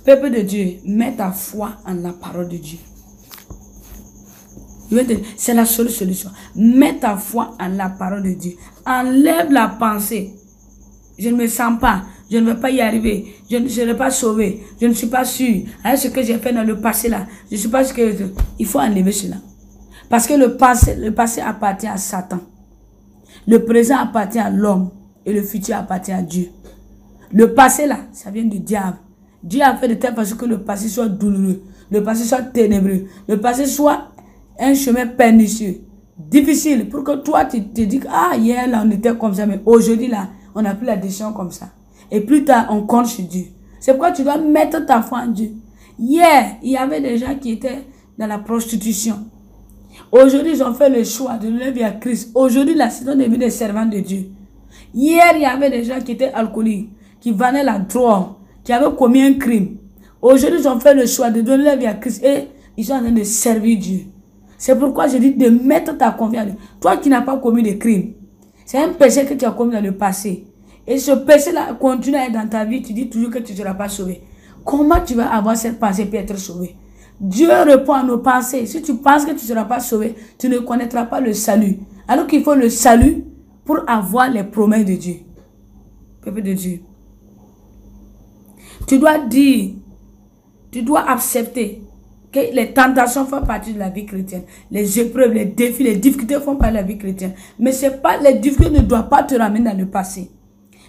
Peuple de Dieu, mets ta foi en la parole de Dieu. C'est la seule solution. Mets ta foi en la parole de Dieu. Enlève la pensée. Je ne me sens pas. Je ne vais pas y arriver. Je ne serai pas sauvé. Je ne suis pas sûr. Avec ce que j'ai fait dans le passé là. Je ne suis pas sûr que... Il faut enlever cela. Parce que le passé appartient à Satan. Le présent appartient à l'homme. Et le futur appartient à Dieu. Le passé là, ça vient du diable. Dieu a fait de telle façon que le passé soit douloureux. Le passé soit ténébreux. Le passé soit un chemin pernicieux. Difficile. Pour que toi, tu te dis, ah, hier là, on était comme ça. Mais aujourd'hui là, on n'a plus la décision comme ça. Et plus tard, on compte sur Dieu. C'est pourquoi tu dois mettre ta foi en Dieu. Hier, il y avait des gens qui étaient dans la prostitution. Aujourd'hui, ils ont fait le choix de donner vie à Christ. Aujourd'hui, là, ils sont devenus des servants de Dieu. Hier, il y avait des gens qui étaient alcooliques, qui vendaient la drogue, qui avaient commis un crime. Aujourd'hui, ils ont fait le choix de donner la vie à Christ et ils sont en train de servir Dieu. C'est pourquoi je dis de mettre ta confiance. Toi qui n'as pas commis de crime, c'est un péché que tu as commis dans le passé. Et ce péché-là continue à être dans ta vie, tu dis toujours que tu ne seras pas sauvé. Comment tu vas avoir cette pensée pour être sauvé? Dieu répond à nos pensées. Si tu penses que tu ne seras pas sauvé, tu ne connaîtras pas le salut. Alors qu'il faut le salut pour avoir les promesses de Dieu. Peuple de Dieu. Tu dois dire, tu dois accepter que les tentations font partie de la vie chrétienne. Les épreuves, les défis, les difficultés font partie de la vie chrétienne. Mais c'est pas, les difficultés ne doivent pas te ramener dans le passé.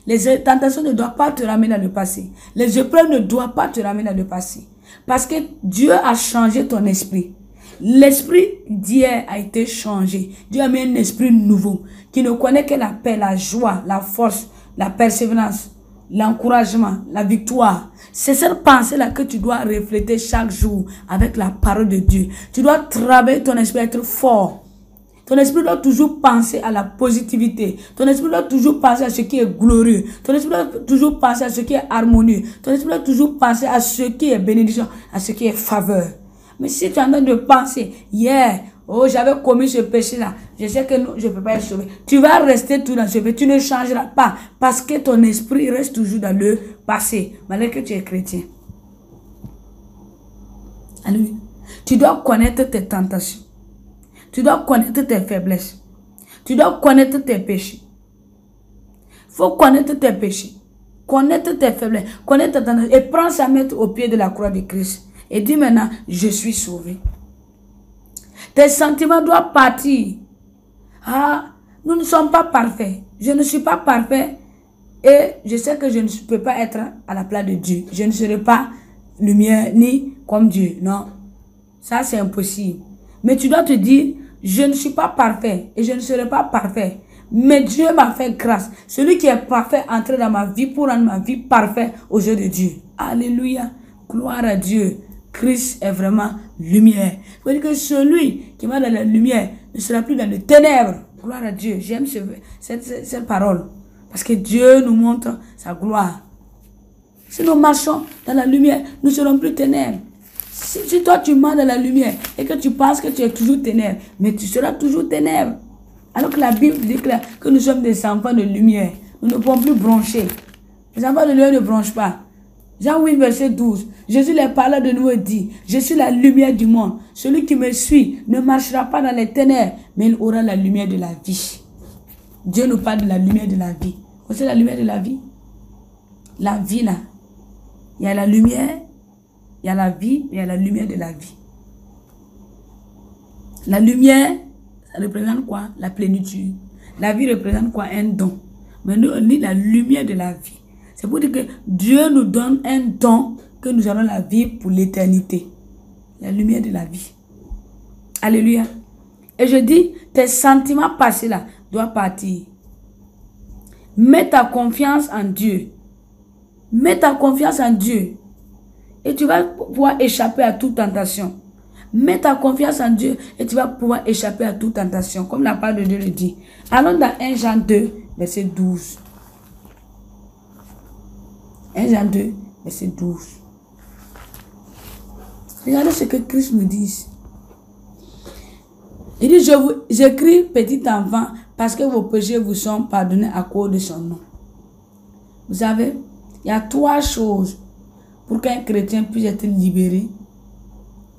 Les tentations ne doivent pas te ramener dans le passé. Les épreuves ne doivent pas te ramener dans le passé. Parce que Dieu a changé ton esprit. L'esprit d'hier a été changé. Dieu a mis un esprit nouveau qui ne connaît que la paix, la joie, la force, la persévérance, l'encouragement, la victoire. C'est cette pensée-là que tu dois refléter chaque jour avec la parole de Dieu. Tu dois travailler ton esprit, être fort. Ton esprit doit toujours penser à la positivité. Ton esprit doit toujours penser à ce qui est glorieux. Ton esprit doit toujours penser à ce qui est harmonieux. Ton esprit doit toujours penser à ce qui est bénédiction, à ce qui est faveur. Mais si tu es en train de penser, hier, oh, j'avais commis ce péché-là, je sais que je ne peux pas être sauvé. Tu vas rester tout dans ce péché, tu ne changeras pas. Parce que ton esprit reste toujours dans le passé, malgré que tu es chrétien. Alléluia. Tu dois connaître tes tentations. Tu dois connaître tes faiblesses. Tu dois connaître tes péchés. Il faut connaître tes péchés. Connaître tes faiblesses. Connaître tes tendances. Et prends ça, mettre au pied de la croix de Christ. Et dis maintenant, je suis sauvé. Tes sentiments doivent partir. Ah, nous ne sommes pas parfaits. Je ne suis pas parfait. Et je sais que je ne peux pas être à la place de Dieu. Je ne serai pas lumière ni comme Dieu. Non. Ça, c'est impossible. Mais tu dois te dire, je ne suis pas parfait et je ne serai pas parfait. Mais Dieu m'a fait grâce. Celui qui est parfait entre dans ma vie pour rendre ma vie parfaite aux yeux de Dieu. Alléluia. Gloire à Dieu. Christ est vraiment lumière. Il faut dire que celui qui va dans la lumière ne sera plus dans les ténèbres. Gloire à Dieu. J'aime cette parole. Parce que Dieu nous montre sa gloire. Si nous marchons dans la lumière, nous ne serons plus ténèbres. Si toi tu marches dans la lumière et que tu penses que tu es toujours ténèbres, mais tu seras toujours ténèbres. Alors que la Bible déclare que nous sommes des enfants de lumière. Nous ne pouvons plus broncher. Les enfants de Dieu ne bronchent pas. Jean 8, verset 12. Jésus les parla de nouveau et dit, je suis la lumière du monde. Celui qui me suit ne marchera pas dans les ténèbres, mais il aura la lumière de la vie. Dieu nous parle de la lumière de la vie. Vous savez la lumière de la vie? La vie là. Il y a la lumière, il y a la vie, il y a la lumière de la vie. La lumière, ça représente quoi? La plénitude. La vie représente quoi? Un don. Mais nous, on dit la lumière de la vie. C'est pour dire que Dieu nous donne un don que nous allons la vie pour l'éternité. La lumière de la vie. Alléluia. Et je dis, tes sentiments passés là doivent partir. Mets ta confiance en Dieu. Mets ta confiance en Dieu. Et tu vas pouvoir échapper à toute tentation. Mets ta confiance en Dieu et tu vas pouvoir échapper à toute tentation. Comme la parole de Dieu le dit. Allons dans 1 Jean 2, verset 12. 1 Jean 2, verset 12. Regardez ce que Christ nous dit. Il dit, j'écris petit enfant parce que vos péchés vous sont pardonnés à cause de son nom. Vous savez, il y a 3 choses pour qu'un chrétien puisse être libéré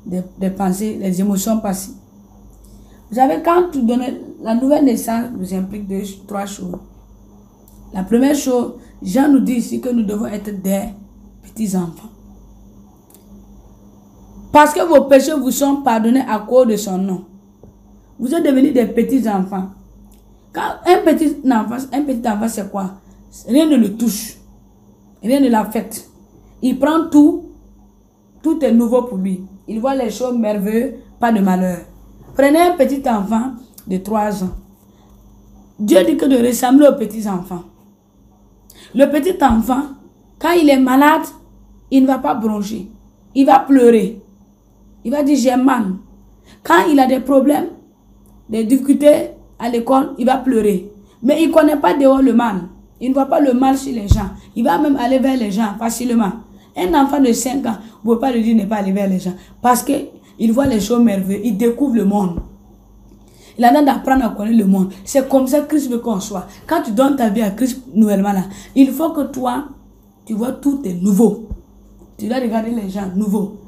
des pensées, des émotions passées. Vous savez, quand tu donnes la nouvelle naissance, nous implique 3 choses. La première chose, Jean nous dit ici que nous devons être des petits enfants. Parce que vos péchés vous sont pardonnés à cause de son nom. Vous êtes devenus des petits enfants. Quand un petit enfant, c'est quoi? Rien ne le touche. Rien ne l'affecte. Il prend tout. Tout est nouveau pour lui. Il voit les choses merveilleuses, pas de malheur. Prenez un petit enfant de 3 ans. Dieu dit que de ressembler aux petits enfants. Le petit enfant, quand il est malade, il ne va pas broncher. Il va pleurer. Il va dire j'ai mal. Quand il a des problèmes, des difficultés à l'école, il va pleurer. Mais il ne connaît pas dehors le mal. Il ne voit pas le mal chez les gens. Il va même aller vers les gens facilement. Un enfant de 5 ans, vous ne pouvez pas lui dire ne pas aller vers les gens. Parce qu'il voit les choses merveilleuses. Il découvre le monde. Il a besoin d'apprendre à connaître le monde. C'est comme ça que Christ veut qu'on soit. Quand tu donnes ta vie à Christ nouvellement là, il faut que toi, tu vois tout est nouveau. Tu dois regarder les gens nouveaux.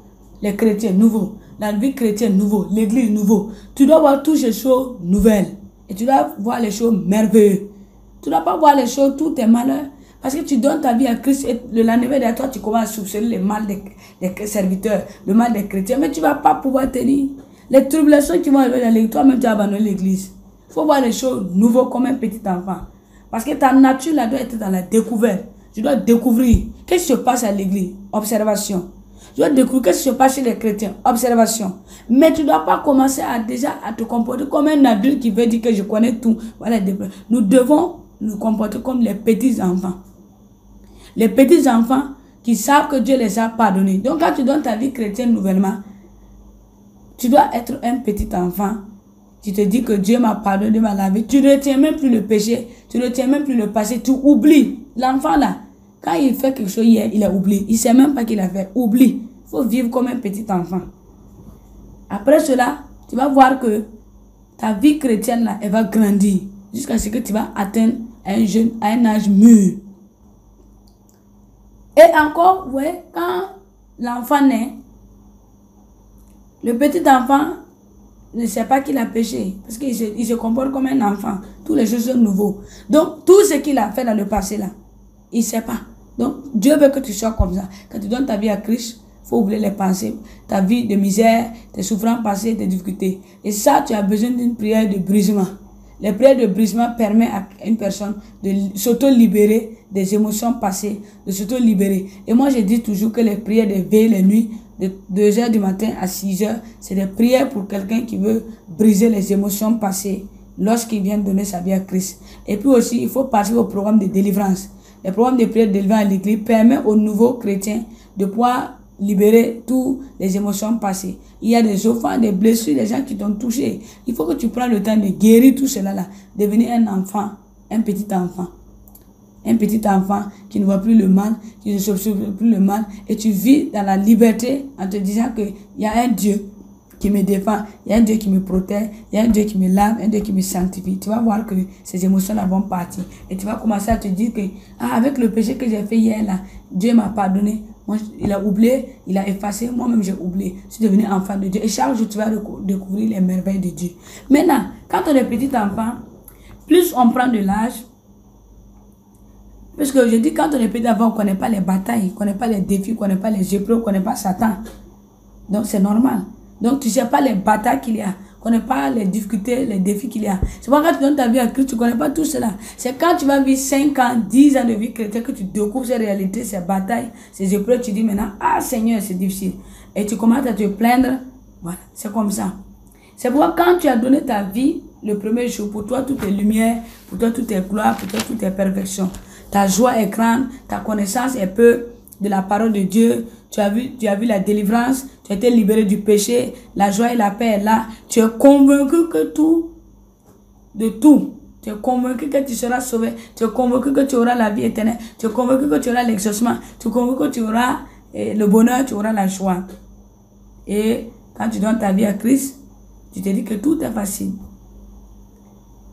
Les chrétiens nouveaux. La vie chrétienne nouveau. L'église nouveau. Tu dois voir toutes ces choses nouvelles. Et tu dois voir les choses merveilleuses. Tu ne dois pas voir les choses, tout est malheur. Parce que tu donnes ta vie à Christ et le lendemain de toi, tu commences à soupçonner le mal des serviteurs, le mal des chrétiens. Mais tu ne vas pas pouvoir tenir. Les tribulations qui vont arriver dans l'église, toi-même tu as abandonné l'église. Il faut voir les choses nouveaux comme un petit enfant. Parce que ta nature là doit être dans la découverte. Tu dois découvrir qu'est-ce qui se passe à l'église. Observation. Tu dois découvrir qu'est-ce qui se passe chez les chrétiens. Observation. Mais tu ne dois pas commencer à te comporter comme un adulte qui veut dire que je connais tout. Voilà. Nous devons nous comporter comme les petits enfants. Les petits enfants qui savent que Dieu les a pardonnés. Donc quand tu donnes ta vie chrétienne nouvellement, tu dois être un petit enfant. Tu te dis que Dieu m'a pardonné, m'a lavé. Tu ne retiens même plus le péché. Tu ne retiens même plus le passé. Tu oublies. L'enfant là, quand il fait quelque chose hier, il a oublié. Il ne sait même pas qu'il a fait. Oublie. Il faut vivre comme un petit enfant. Après cela, tu vas voir que ta vie chrétienne là, elle va grandir. Jusqu'à ce que tu vas atteindre un âge mûr. Et encore, ouais, quand l'enfant naît, le petit enfant ne sait pas qu'il a péché. Parce qu'il se comporte comme un enfant. Toutes les choses sont nouveaux. Donc, tout ce qu'il a fait dans le passé là, il ne sait pas. Donc, Dieu veut que tu sois comme ça. Quand tu donnes ta vie à Christ, il faut oublier les pensées. Ta vie de misère, tes souffrances passées, tes difficultés. Et ça, tu as besoin d'une prière de brisement. Les prières de brisement permettent à une personne de s'auto-libérer des émotions passées, de s'auto-libérer. Et moi, je dis toujours que les prières de veille, les nuits, de 2h du matin à 6h, c'est des prières pour quelqu'un qui veut briser les émotions passées lorsqu'il vient donner sa vie à Christ. Et puis aussi, il faut participer au programme de délivrance. Le programme de prière de délivrance à l'église permet aux nouveaux chrétiens de pouvoir libérer toutes les émotions passées. Il y a des offenses, des blessures, des gens qui t'ont touché. Il faut que tu prennes le temps de guérir tout cela là. Devenir un enfant, un petit enfant. Un petit enfant qui ne voit plus le mal, qui ne souffre plus le mal. Et tu vis dans la liberté en te disant qu'il y a un Dieu. qui me défend, il y a un Dieu qui me protège, il y a un Dieu qui me lave, un Dieu qui me sanctifie. Tu vas voir que ces émotions-là vont partir. Et tu vas commencer à te dire que, avec le péché que j'ai fait hier, là, Dieu m'a pardonné. Moi, il a oublié, il a effacé, moi-même j'ai oublié. Je suis devenu enfant de Dieu. Et chaque jour, tu vas découvrir les merveilles de Dieu. Maintenant, quand on est petit enfant, plus on prend de l'âge, parce que je dis, quand on est petit enfant, on ne connaît pas les batailles, on ne connaît pas les défis, on ne connaît pas les épreuves, on ne connaît pas Satan. Donc, c'est normal. Donc, tu ne sais pas les batailles qu'il y a. Tu ne connais pas les difficultés, les défis qu'il y a. C'est pas quand tu donnes ta vie à Christ, tu ne connais pas tout cela. C'est quand tu vas vivre 5 ans, 10 ans de vie chrétienne que tu découvres ces réalités, ces batailles, ces épreuves. Tu dis maintenant, ah Seigneur, c'est difficile. Et tu commences à te plaindre. Voilà, c'est comme ça. C'est pourquoi quand tu as donné ta vie, le premier jour, pour toi, tout est lumière, pour toi, tout est gloire, pour toi, tout est perfection. Ta joie est grande, ta connaissance est peu de la parole de Dieu. Tu as vu la délivrance, tu as été libéré du péché, la joie et la paix est là. Tu es convaincu que de tout. Tu es convaincu que tu seras sauvé. Tu es convaincu que tu auras la vie éternelle. Tu es convaincu que tu auras l'exaucement. Tu es convaincu que tu auras le bonheur, tu auras la joie. Et quand tu donnes ta vie à Christ, tu te dis que tout est facile.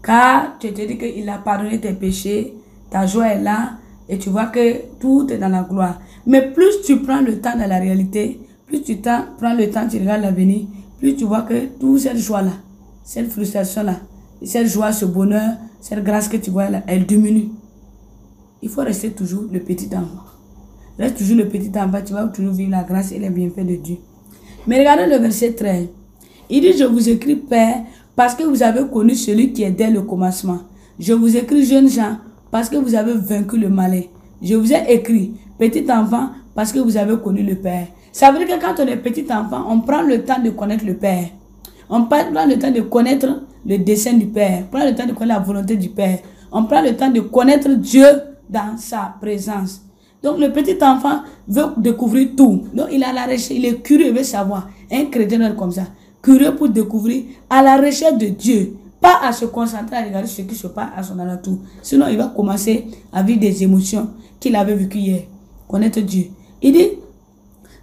Car tu te dis qu'il a pardonné tes péchés, ta joie est là. Et tu vois que tout est dans la gloire. Mais plus tu prends le temps dans la réalité, plus tu prends le temps, tu regardes l'avenir, plus tu vois que toute cette joie-là, cette frustration-là, cette joie, ce bonheur, cette grâce que tu vois là, elle diminue. Il faut rester toujours le petit enfant. Reste toujours le petit enfant, tu vas toujours vivre la grâce et les bienfaits de Dieu. Mais regardez le verset 13. Il dit, je vous écris, Père, parce que vous avez connu celui qui est dès le commencement. Je vous écris, jeunes gens, parce que vous avez vaincu le malin. Je vous ai écrit, petit enfant, parce que vous avez connu le Père. Ça veut dire que quand on est petit enfant, on prend le temps de connaître le Père. On prend le temps de connaître le dessein du Père. On prend le temps de connaître la volonté du Père. On prend le temps de connaître Dieu dans sa présence. Donc le petit enfant veut découvrir tout. Donc il est curieux, il veut savoir. Un chrétien est comme ça. Curieux pour découvrir, à la recherche de Dieu. Pas à se concentrer à regarder ce qui se passe à son alentour. Sinon, il va commencer à vivre des émotions qu'il avait vécues hier. Connaître Dieu. Il dit,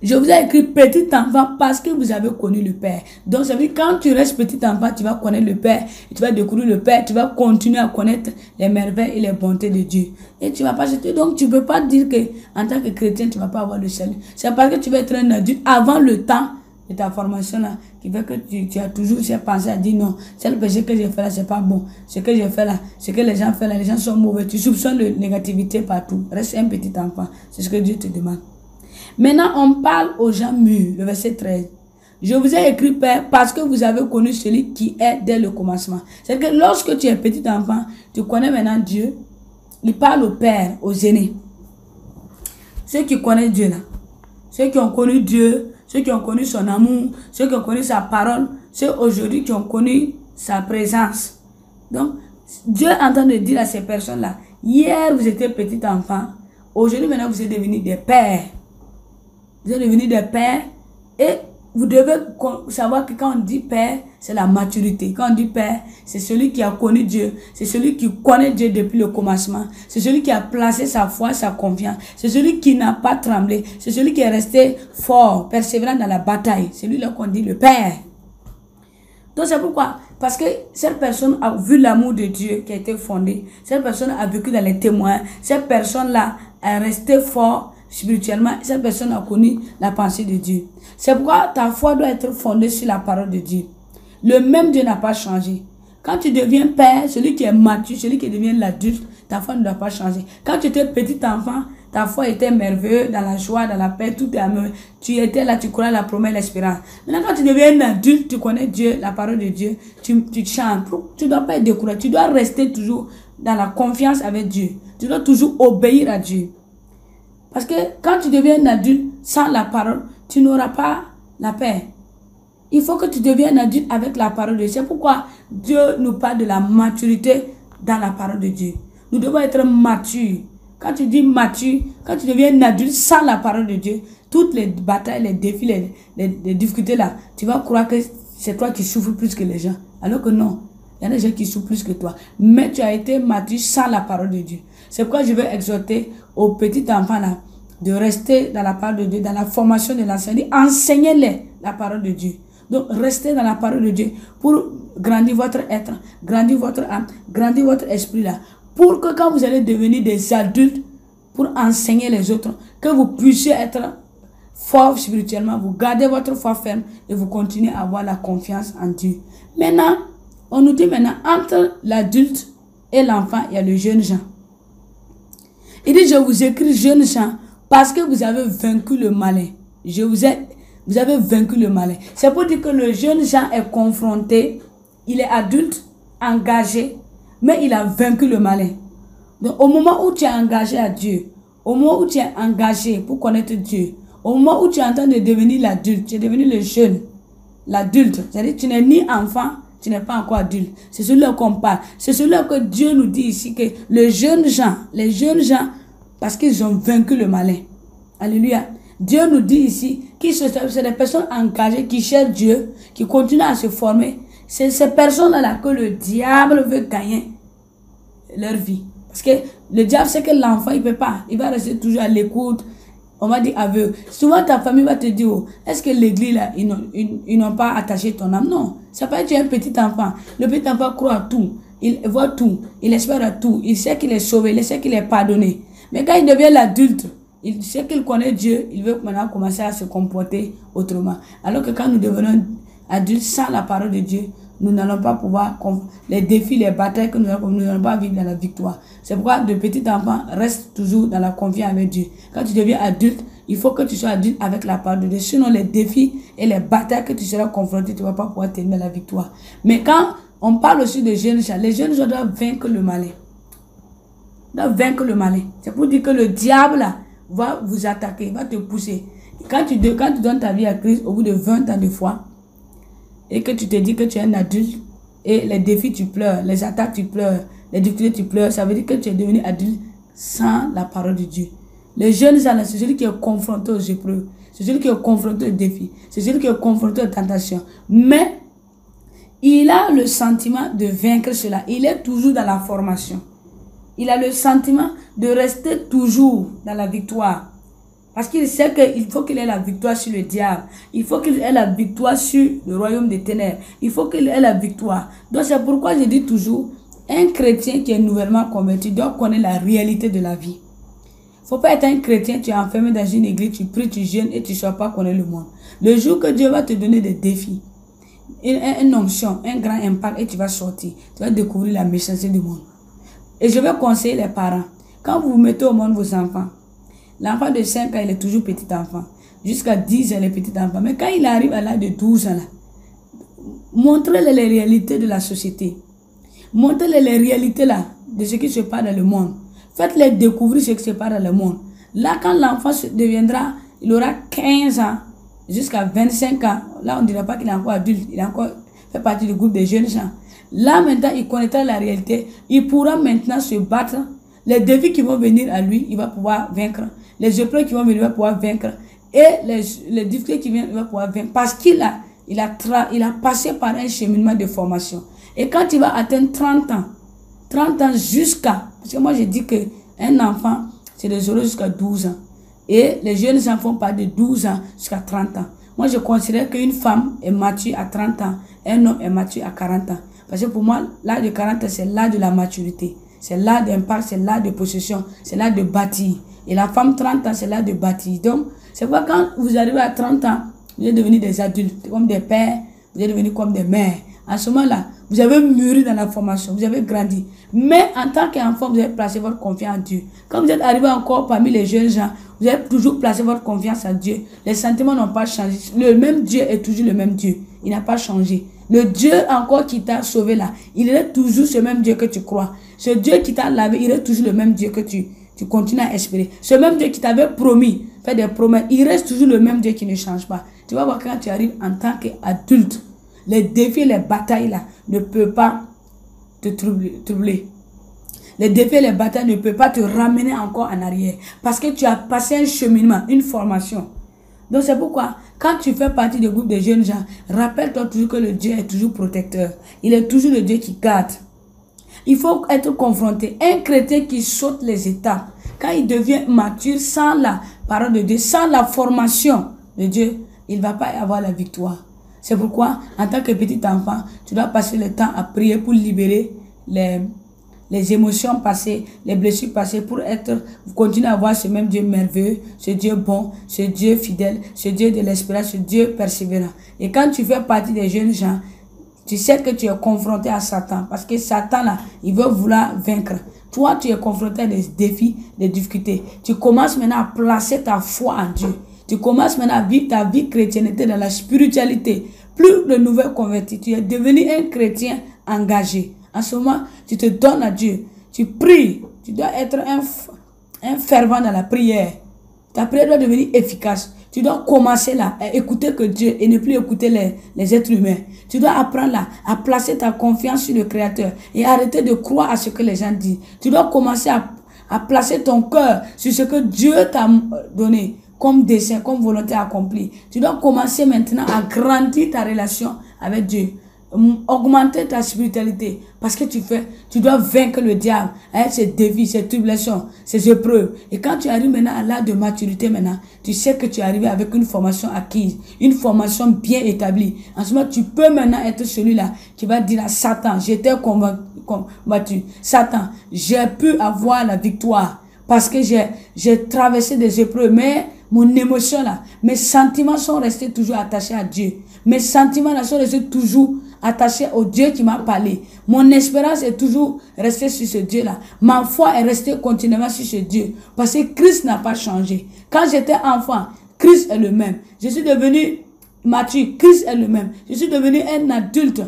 je vous ai écrit petit enfant parce que vous avez connu le Père. Donc, ça veut dire quand tu restes petit enfant, tu vas connaître le Père. Et tu vas découvrir le Père. Tu vas continuer à connaître les merveilles et les bontés de Dieu. Et tu vas pas jeter. Donc, tu ne peux pas dire que en tant que chrétien, tu ne vas pas avoir le salut. C'est parce que tu vas être un adulte avant le temps de ta formation là, qui fait que tu as toujours pensé à dire non, c'est le péché que j'ai fait là, c'est pas bon. Ce que j'ai fait là, ce que les gens font là, les gens sont mauvais. Tu soupçonnes de négativité partout. Reste un petit enfant. C'est ce que Dieu te demande. Maintenant, on parle aux gens mûrs. Le verset 13. Je vous ai écrit, Père, parce que vous avez connu celui qui est dès le commencement. C'est que lorsque tu es petit enfant, tu connais maintenant Dieu. Il parle au Père, aux aînés. Ceux qui connaissent Dieu là. Ceux qui ont connu Dieu. Ceux qui ont connu son amour, ceux qui ont connu sa parole, ceux aujourd'hui qui ont connu sa présence. Donc, Dieu est en train de dire à ces personnes-là, hier vous étiez petit enfant, aujourd'hui maintenant vous êtes devenus des pères. Vous êtes devenus des pères et vous devez savoir que quand on dit père, c'est la maturité. Quand on dit père, c'est celui qui a connu Dieu. C'est celui qui connaît Dieu depuis le commencement. C'est celui qui a placé sa foi, sa confiance. C'est celui qui n'a pas tremblé. C'est celui qui est resté fort, persévérant dans la bataille. C'est lui-là qu'on dit le père. Donc c'est pourquoi, parce que cette personne a vu l'amour de Dieu qui a été fondé. Cette personne a vécu dans les témoins. Cette personne-là est restée fort spirituellement. Cette personne a connu la pensée de Dieu. C'est pourquoi ta foi doit être fondée sur la parole de Dieu. Le même Dieu n'a pas changé. Quand tu deviens père, celui qui est mature, celui qui devient l'adulte, ta foi ne doit pas changer. Quand tu étais petit enfant, ta foi était merveilleuse, dans la joie, dans la paix, tout est amoureux. Tu étais là, tu crois la promesse, l'espérance. Maintenant, quand tu deviens un adulte, tu connais Dieu, la parole de Dieu, tu chantes. Tu ne dois pas être découragé. Tu dois rester toujours dans la confiance avec Dieu. Tu dois toujours obéir à Dieu. Parce que quand tu deviens un adulte sans la parole, tu n'auras pas la paix. Il faut que tu deviennes un adulte avec la parole de Dieu. C'est pourquoi Dieu nous parle de la maturité dans la parole de Dieu. Nous devons être matures. Quand tu dis mature, quand tu deviens un adulte sans la parole de Dieu, toutes les batailles, les défis, les difficultés là, tu vas croire que c'est toi qui souffres plus que les gens. Alors que non, il y a des gens qui souffrent plus que toi. Mais tu as été mature sans la parole de Dieu. C'est pourquoi je veux exhorter aux petits enfants là, de rester dans la parole de Dieu, dans la formation de l'enseignant. Enseignez-les la parole de Dieu. Donc, restez dans la parole de Dieu pour grandir votre être, grandir votre âme, grandir votre esprit là. Pour que quand vous allez devenir des adultes, pour enseigner les autres, que vous puissiez être fort spirituellement, vous gardez votre foi ferme et vous continuez à avoir la confiance en Dieu. Maintenant, on nous dit maintenant, entre l'adulte et l'enfant, il y a le jeune Jean. Il dit, je vous écris jeune Jean parce que vous avez vaincu le malin. Vous avez vaincu le malin. C'est pour dire que le jeune Jean est confronté, il est adulte, engagé, mais il a vaincu le malin. Donc au moment où tu es engagé à Dieu, au moment où tu es engagé pour connaître Dieu, au moment où tu es en train de devenir l'adulte, tu es devenu le jeune, l'adulte, c'est-à-dire tu n'es ni enfant, tu n'es pas encore adulte. C'est celui-là qu'on parle. C'est celui-là que Dieu nous dit ici que les jeunes gens, parce qu'ils ont vaincu le malin. Alléluia. Dieu nous dit ici que c'est des personnes engagées qui cherchent Dieu, qui continuent à se former. C'est ces personnes-là que le diable veut gagner leur vie. Parce que le diable sait que l'enfant, il ne peut pas. Il va rester toujours à l'écoute. On va dire aveugle. Souvent, ta famille va te dire, oh, est-ce que l'église, là, ils n'ont pas attaché ton âme? Non. Ça peut être un petit enfant. Le petit enfant croit à tout. Il voit tout. Il espère à tout. Il sait qu'il est sauvé. Il sait qu'il est pardonné. Mais quand il devient l'adulte, il sait qu'il connaît Dieu. Il veut maintenant commencer à se comporter autrement. Alors que quand nous devenons adultes sans la parole de Dieu, nous n'allons pas pouvoir, les défis, les batailles que nous n'allons pas vivre dans la victoire. C'est pourquoi de petits enfants restent toujours dans la confiance avec Dieu. Quand tu deviens adulte, il faut que tu sois adulte avec la parole de Dieu. Sinon, les défis et les batailles que tu seras confronté, tu ne vas pas pouvoir tenir la victoire. Mais quand on parle aussi de jeunes gens, les jeunes gens doivent vaincre le malin. Doivent vaincre le malin. C'est pour dire que le diable là, va vous attaquer, va te pousser. Quand tu donnes ta vie à Christ au bout de 20 ans de foi, et que tu te dis que tu es un adulte, et les défis tu pleures, les attaques tu pleures, les difficultés tu pleures, ça veut dire que tu es devenu adulte sans la parole de Dieu. Les jeunes, c'est celui qui est confronté aux épreuves, c'est celui qui est confronté aux défis, c'est celui qui est confronté aux tentations. Mais il a le sentiment de vaincre cela. Il est toujours dans la formation. Il a le sentiment de rester toujours dans la victoire. Parce qu'il sait qu'il faut qu'il ait la victoire sur le diable. Il faut qu'il ait la victoire sur le royaume des ténèbres. Il faut qu'il ait la victoire. Donc c'est pourquoi je dis toujours, un chrétien qui est nouvellement converti doit connaître la réalité de la vie. Il ne faut pas être un chrétien, tu es enfermé dans une église, tu pries, tu jeûnes et tu ne sais pas connaître le monde. Le jour que Dieu va te donner des défis, une onction, un grand impact et tu vas sortir, tu vas découvrir la méchanceté du monde. Et je vais conseiller les parents, quand vous mettez au monde vos enfants, l'enfant de 5 ans, il est toujours petit enfant. Jusqu'à 10 ans, il est petit enfant. Mais quand il arrive à l'âge de 12 ans, montrez-les les réalités de la société. Montrez-les les réalités là, de ce qui se passe dans le monde. Faites-les découvrir ce qui se passe dans le monde. Là, quand l'enfant deviendra, il aura 15 ans, jusqu'à 25 ans. Là, on ne dira pas qu'il est encore adulte. Il a encore fait partie du groupe des jeunes gens. Là, maintenant, il connaîtra la réalité. Il pourra maintenant se battre. Les défis qui vont venir à lui, il va pouvoir vaincre. Les épreuves qui vont venir, il va pouvoir vaincre. Et les difficultés qui viennent, il va pouvoir vaincre. Parce qu'il a passé par un cheminement de formation. Et quand il va atteindre 30 ans jusqu'à... Parce que moi, je dis qu'un enfant, c'est de 0 jusqu'à 12 ans. Et les jeunes enfants partent de 12 ans jusqu'à 30 ans. Moi, je considère qu'une femme est mature à 30 ans. Un homme est mature à 40 ans. Parce que pour moi, l'âge de 40 ans, c'est l'âge de la maturité. C'est l'âge d'impact, c'est l'âge de possession, c'est l'âge de bâtir. Et la femme, 30 ans, c'est l'âge de bâtir. Donc, c'est pourquoi quand vous arrivez à 30 ans, vous êtes devenus des adultes, comme des pères, vous êtes devenus comme des mères. À ce moment-là, vous avez mûri dans la formation, vous avez grandi. Mais en tant qu'enfant, vous avez placé votre confiance en Dieu. Quand vous êtes arrivé encore parmi les jeunes gens, vous avez toujours placé votre confiance en Dieu. Les sentiments n'ont pas changé. Le même Dieu est toujours le même Dieu. Il n'a pas changé. Le Dieu encore qui t'a sauvé là, il est toujours ce même Dieu que tu crois. Ce Dieu qui t'a lavé, il est toujours le même Dieu que tu continues à espérer. Ce même Dieu qui t'avait promis, fait des promesses, il reste toujours le même Dieu qui ne change pas. Tu vas voir quand tu arrives en tant qu'adulte, les défis, les batailles là ne peuvent pas te troubler. Les défis, les batailles ne peuvent pas te ramener encore en arrière. Parce que tu as passé un cheminement, une formation. Donc c'est pourquoi, quand tu fais partie du groupe des jeunes gens, rappelle-toi toujours que le Dieu est toujours protecteur. Il est toujours le Dieu qui garde. Il faut être confronté. Un chrétien qui saute les étapes, quand il devient mature sans la parole de Dieu, sans la formation de Dieu, il ne va pas avoir la victoire. C'est pourquoi, en tant que petit enfant, tu dois passer le temps à prier pour libérer les émotions passées, les blessures passées, pour continuer à voir ce même Dieu merveilleux, ce Dieu bon, ce Dieu fidèle, ce Dieu de l'espérance, ce Dieu persévérant. Et quand tu fais partie des jeunes gens, tu sais que tu es confronté à Satan, parce que Satan, là, il veut vouloir vaincre. Toi, tu es confronté à des défis, des difficultés. Tu commences maintenant à placer ta foi en Dieu. Tu commences maintenant à vivre ta vie chrétienté dans la spiritualité. Plus de nouvelles convertis, tu es devenu un chrétien engagé. En ce moment, tu te donnes à Dieu. Tu pries. Tu dois être un fervent dans la prière. Ta prière doit devenir efficace. Tu dois commencer là à écouter que Dieu et ne plus écouter les êtres humains. Tu dois apprendre là à placer ta confiance sur le Créateur et arrêter de croire à ce que les gens disent. Tu dois commencer à placer ton cœur sur ce que Dieu t'a donné comme dessein, comme volonté accomplie. Tu dois commencer maintenant à grandir ta relation avec Dieu. Augmenter ta spiritualité, parce que tu dois vaincre le diable, ses défis, ses tribulations, ses épreuves. Et quand tu arrives maintenant à l'âge de maturité maintenant, tu sais que tu es arrivé avec une formation acquise, une formation bien établie. En ce moment, tu peux maintenant être celui-là qui va dire à Satan, j'étais combattu. Satan, j'ai pu avoir la victoire parce que j'ai traversé des épreuves, mais mon émotion là, mes sentiments sont restés toujours attachés à Dieu. Mes sentiments là sont restés toujours attachés au Dieu qui m'a parlé. Mon espérance est toujours restée sur ce Dieu-là. Ma foi est restée continuellement sur ce Dieu. Parce que Christ n'a pas changé. Quand j'étais enfant, Christ est le même. Je suis devenu mature, Christ est le même. Je suis devenu un adulte.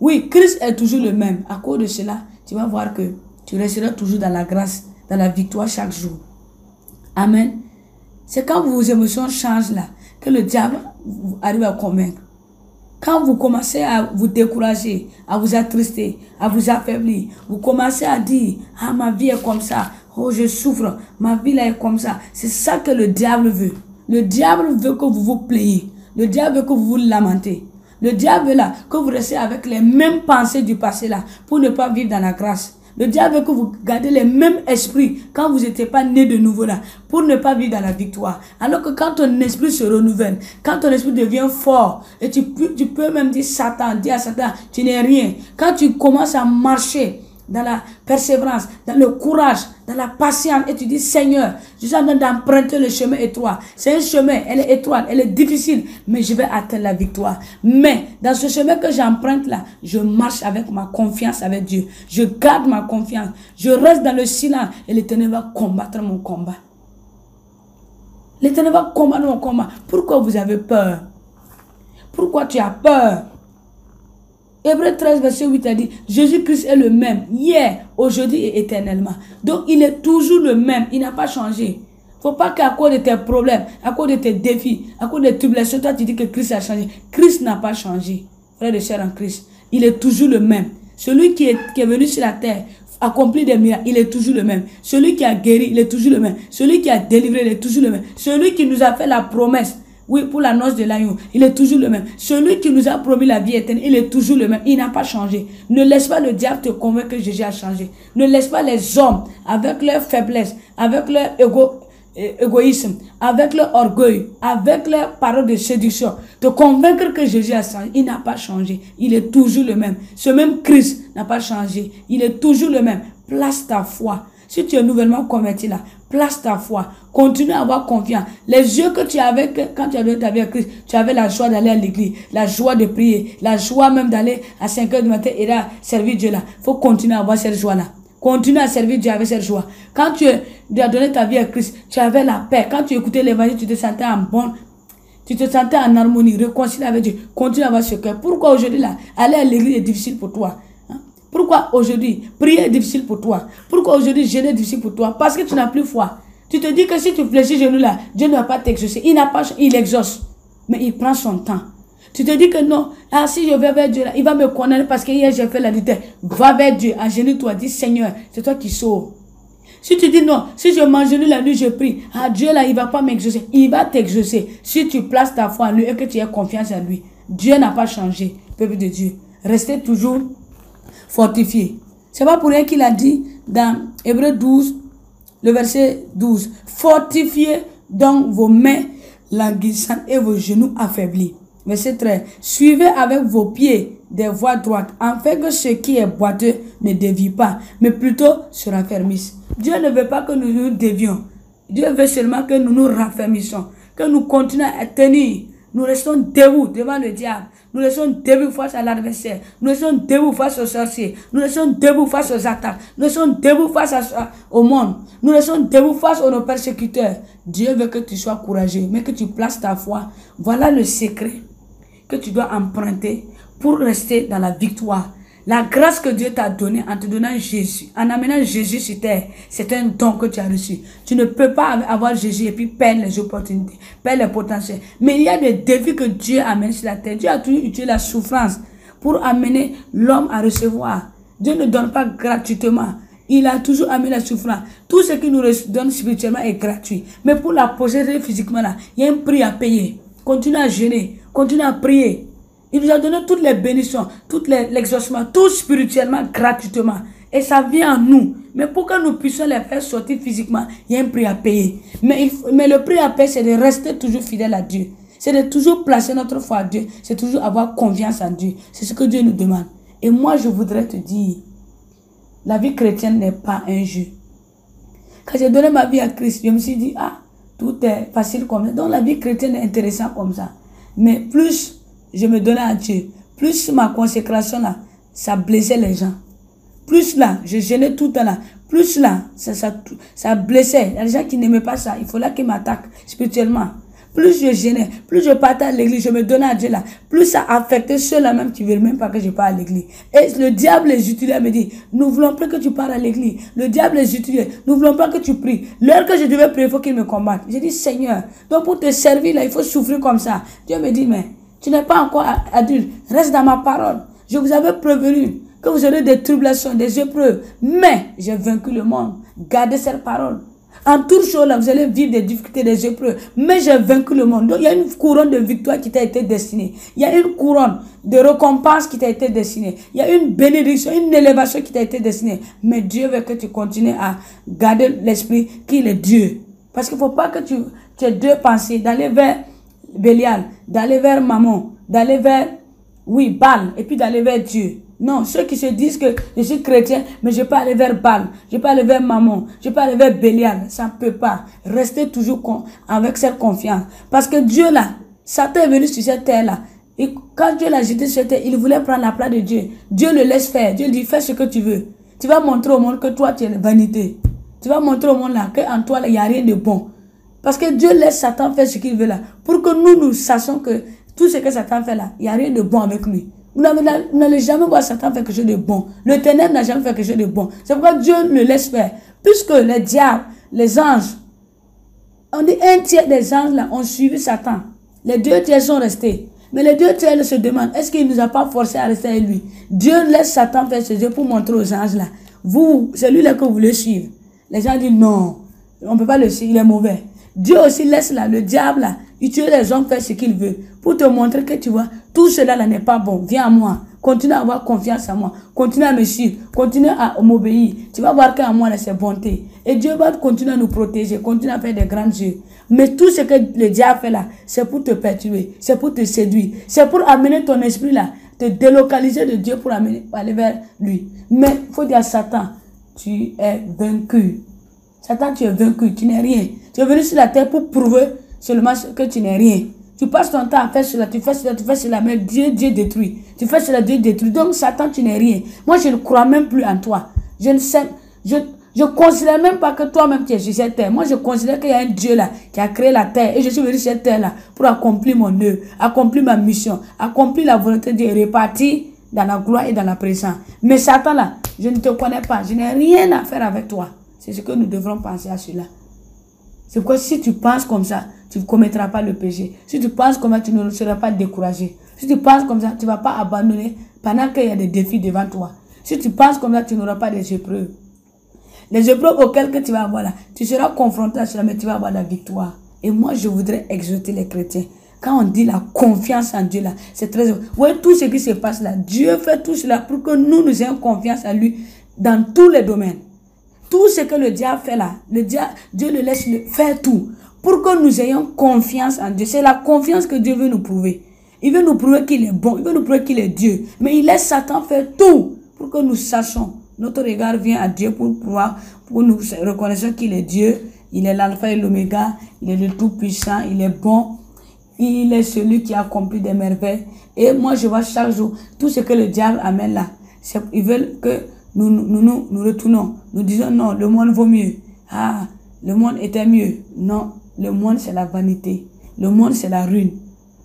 Oui, Christ est toujours le même. À cause de cela, tu vas voir que tu resteras toujours dans la grâce, dans la victoire chaque jour. Amen. C'est quand vos émotions changent là, que le diable arrive à convaincre. Quand vous commencez à vous décourager, à vous attrister, à vous affaiblir, vous commencez à dire, ah, ma vie est comme ça, oh, je souffre, ma vie là est comme ça. C'est ça que le diable veut. Le diable veut que vous vous plaigniez. Le diable veut que vous vous lamentez. Le diable veut là, que vous restez avec les mêmes pensées du passé là, pour ne pas vivre dans la grâce. Le diable veut que vous gardez les mêmes esprits quand vous n'étiez pas né de nouveau là, pour ne pas vivre dans la victoire. Alors que quand ton esprit se renouvelle, quand ton esprit devient fort, et tu peux même dire dire à Satan, tu n'es rien. Quand tu commences à marcher dans la persévérance, dans le courage, dans la patience, et tu dis, Seigneur, je suis en train d'emprunter le chemin étroit. C'est un chemin, elle est étroite, elle est difficile, mais je vais atteindre la victoire. Mais dans ce chemin que j'emprunte là, je marche avec ma confiance avec Dieu. Je garde ma confiance. Je reste dans le silence et l'Éternel va combattre mon combat. L'Éternel va combattre mon combat. Pourquoi vous avez peur? Pourquoi tu as peur? Hébreux 13, verset 8 a dit, Jésus-Christ est le même, hier, aujourd'hui et éternellement. Donc, il est toujours le même, il n'a pas changé. Il ne faut pas qu'à cause de tes problèmes, à cause de tes défis, à cause de tes tribulations, toi tu dis que Christ a changé. Christ n'a pas changé. Frère et sœur en Christ, il est toujours le même. Celui qui est venu sur la terre, accompli des miracles, il est toujours le même. Celui qui a guéri, il est toujours le même. Celui qui a délivré, il est toujours le même. Celui qui nous a fait la promesse, oui, pour la noce de l'agneau, il est toujours le même. Celui qui nous a promis la vie éternelle, il est toujours le même. Il n'a pas changé. Ne laisse pas le diable te convaincre que Jésus a changé. Ne laisse pas les hommes, avec leur faiblesse, avec leur égoïsme, avec leur orgueil, avec leurs paroles de séduction, te convaincre que Jésus a changé. Il n'a pas changé. Il est toujours le même. Ce même Christ n'a pas changé. Il est toujours le même. Place ta foi. Si tu es nouvellement converti là, place ta foi. Continue à avoir confiance. Les yeux que tu avais quand tu as donné ta vie à Christ, tu avais la joie d'aller à l'église, la joie de prier, la joie même d'aller à 5 h du matin et là, servir Dieu là. Il faut continuer à avoir cette joie-là. Continue à servir Dieu avec cette joie. Quand tu as donné ta vie à Christ, tu avais la paix. Quand tu écoutais l'évangile, tu te sentais en harmonie, réconcilié avec Dieu. Continue à avoir ce cœur. Pourquoi aujourd'hui là, aller à l'église est difficile pour toi? Pourquoi aujourd'hui, prier est difficile pour toi? Pourquoi aujourd'hui, jeûner est difficile pour toi? Parce que tu n'as plus foi. Tu te dis que si tu fléchis genou là, Dieu ne va pas t'exaucer. Il exauce, mais il prend son temps. Tu te dis que non, si je vais vers Dieu là, il va me condamner parce que hier j'ai fait la vérité. Va vers Dieu, agenouille-toi, dis Seigneur, c'est toi qui sauves. Si tu dis non, si je m'agenouille la nuit, je prie, Dieu là, il ne va pas m'exaucer. Il va t'exaucer si tu places ta foi en lui et que tu as confiance en lui. Dieu n'a pas changé, peuple de Dieu. Restez toujours fortifié. C'est pas pour rien qu'il a dit dans Hébreux 12, le verset 12. Fortifiez donc vos mains languissantes et vos genoux affaiblis. Verset 13. Suivez avec vos pieds des voies droites, afin que ce qui est boiteux ne dévie pas, mais plutôt se raffermisse. Dieu ne veut pas que nous nous dévions. Dieu veut seulement que nous nous raffermissons, que nous continuons à tenir. Nous restons debout devant le diable. Nous restons debout face à l'adversaire. Nous restons debout face aux sorciers. Nous restons debout face aux attaques. Nous restons debout face au monde. Nous restons debout face à nos persécuteurs. Dieu veut que tu sois courageux, mais que tu places ta foi. Voilà le secret que tu dois emprunter pour rester dans la victoire. La grâce que Dieu t'a donnée en te donnant Jésus, en amenant Jésus sur terre, c'est un don que tu as reçu. Tu ne peux pas avoir Jésus et puis perdre les opportunités, perdre les potentiels. Mais il y a des défis que Dieu amène sur la terre. Dieu a toujours utilisé la souffrance pour amener l'homme à recevoir. Dieu ne donne pas gratuitement. Il a toujours amené la souffrance. Tout ce qu'il nous donne spirituellement est gratuit. Mais pour la posséder physiquement, là, il y a un prix à payer. Continue à jeûner, continue à prier. Il nous a donné toutes les bénédictions, tout l'exaucement, tout spirituellement, gratuitement. Et ça vient en nous. Mais pour que nous puissions les faire sortir physiquement, il y a un prix à payer. Mais le prix à payer, c'est de rester toujours fidèle à Dieu. C'est de toujours placer notre foi à Dieu. C'est toujours avoir confiance en Dieu. C'est ce que Dieu nous demande. Et moi, je voudrais te dire, la vie chrétienne n'est pas un jeu. Quand j'ai donné ma vie à Christ, je me suis dit, ah, tout est facile comme ça. Donc la vie chrétienne est intéressante comme ça. Mais plus je me donnais à Dieu, plus ma consécration là, ça blessait les gens. Plus là, je gênais tout le temps là. Plus là, ça blessait. Il y a des gens qui n'aimaient pas ça. Il fallait qu'ils m'attaquent spirituellement. Plus je gênais, plus je partais à l'église, je me donnais à Dieu là. Plus ça affectait ceux-là même qui ne veulent même pas que je parte à l'église. Et le diable les utilisait, me dit, nous voulons plus que tu partes à l'église. Le diable les utilisait, nous voulons pas que tu pries. L'heure que je devais prier, il faut qu'il me combatte. J'ai dit, Seigneur, donc pour te servir là, il faut souffrir comme ça. Dieu me dit, mais tu n'es pas encore adulte, reste dans ma parole. Je vous avais prévenu que vous aurez des tribulations, des épreuves. Mais j'ai vaincu le monde. Gardez cette parole. En toute chose là, vous allez vivre des difficultés, des épreuves. Mais j'ai vaincu le monde. Donc il y a une couronne de victoire qui t'a été destinée. Il y a une couronne de récompense qui t'a été destinée. Il y a une bénédiction, une élévation qui t'a été destinée. Mais Dieu veut que tu continues à garder l'esprit qu'il est Dieu. Parce qu'il ne faut pas que tu aies deux pensées, d'aller vers Bélial, d'aller vers Mammon, d'aller vers, oui, Baal, et puis d'aller vers Dieu. Non, ceux qui se disent que je suis chrétien, mais je peux aller vers Baal, je peux aller vers Mammon, je peux aller vers Bélial. Ça ne peut pas. Restez toujours avec cette confiance. Parce que Dieu là, Satan est venu sur cette terre là. Et quand Dieu l'a jeté sur cette terre, il voulait prendre la place de Dieu. Dieu le laisse faire. Dieu dit, fais ce que tu veux. Tu vas montrer au monde que toi, tu es une vanité. Tu vas montrer au monde là qu'en toi, il n'y a rien de bon. Parce que Dieu laisse Satan faire ce qu'il veut là. Pour que nous sachions que tout ce que Satan fait là, il n'y a rien de bon avec lui. Vous n'allez jamais voir Satan faire quelque chose de bon. Le ténèbre n'a jamais fait quelque chose de bon. C'est pourquoi Dieu le laisse faire. Puisque les diables, les anges, on dit un tiers des anges là ont suivi Satan. Les deux tiers sont restés. Mais les deux tiers se demandent, est-ce qu'il ne nous a pas forcé à rester avec lui? Dieu laisse Satan faire ce jeu pour montrer aux anges là. Vous, c'est lui là que vous voulez suivre. Les gens disent non, on ne peut pas le suivre, il est mauvais. Dieu aussi laisse là, le diable là, utiliser les hommes faire ce qu'il veut. Pour te montrer que tu vois, tout cela là n'est pas bon. Viens à moi. Continue à avoir confiance en moi. Continue à me suivre. Continue à m'obéir. Tu vas voir qu'en moi là c'est bonté. Et Dieu va continuer à nous protéger. Continue à faire des grands jeux. Mais tout ce que le diable fait là, c'est pour te perturber. C'est pour te séduire. C'est pour amener ton esprit là, te délocaliser de Dieu pour aller vers lui. Mais il faut dire à Satan, tu es vaincu. Satan, tu es vaincu. Tu n'es rien. Tu es venu sur la terre pour prouver seulement que tu n'es rien. Tu passes ton temps à faire cela, tu fais cela, tu fais cela, mais Dieu détruit. Tu fais cela, Dieu détruit. Donc Satan, tu n'es rien. Moi, je ne crois même plus en toi. Je ne considère même pas que toi-même tu es sur cette terre. Moi, je considère qu'il y a un Dieu là qui a créé la terre. Et je suis venu sur cette terre là pour accomplir mon œuvre, accomplir ma mission, accomplir la volonté de Dieu, répartir dans la gloire et dans la présence. Mais Satan là, je ne te connais pas. Je n'ai rien à faire avec toi. C'est ce que nous devrons penser à cela. C'est pourquoi si tu penses comme ça, tu ne commettras pas le péché. Si tu penses comme ça, tu ne seras pas découragé. Si tu penses comme ça, tu ne vas pas abandonner pendant qu'il y a des défis devant toi. Si tu penses comme ça, tu n'auras pas des épreuves. Les épreuves auxquelles que tu vas avoir là, tu seras confronté à cela, mais tu vas avoir la victoire. Et moi, je voudrais exhorter les chrétiens. Quand on dit la confiance en Dieu là, c'est très... Ouais, tout ce qui se passe là, Dieu fait tout cela pour que nous ayons confiance en lui dans tous les domaines. Tout ce que le diable fait là, Dieu le laisse faire tout pour que nous ayons confiance en Dieu. C'est la confiance que Dieu veut nous prouver. Il veut nous prouver qu'il est bon. Il veut nous prouver qu'il est Dieu. Mais il laisse Satan faire tout pour que nous sachions. Notre regard vient à Dieu pour nous reconnaître qu'il est Dieu. Il est l'alpha et l'oméga. Il est le tout-puissant. Il est bon. Il est celui qui a accompli des merveilles. Et moi, je vois chaque jour tout ce que le diable amène là. Ils veulent que nous retournons. Nous disons non, le monde vaut mieux. Ah, le monde était mieux. Non, le monde c'est la vanité. Le monde c'est la ruine.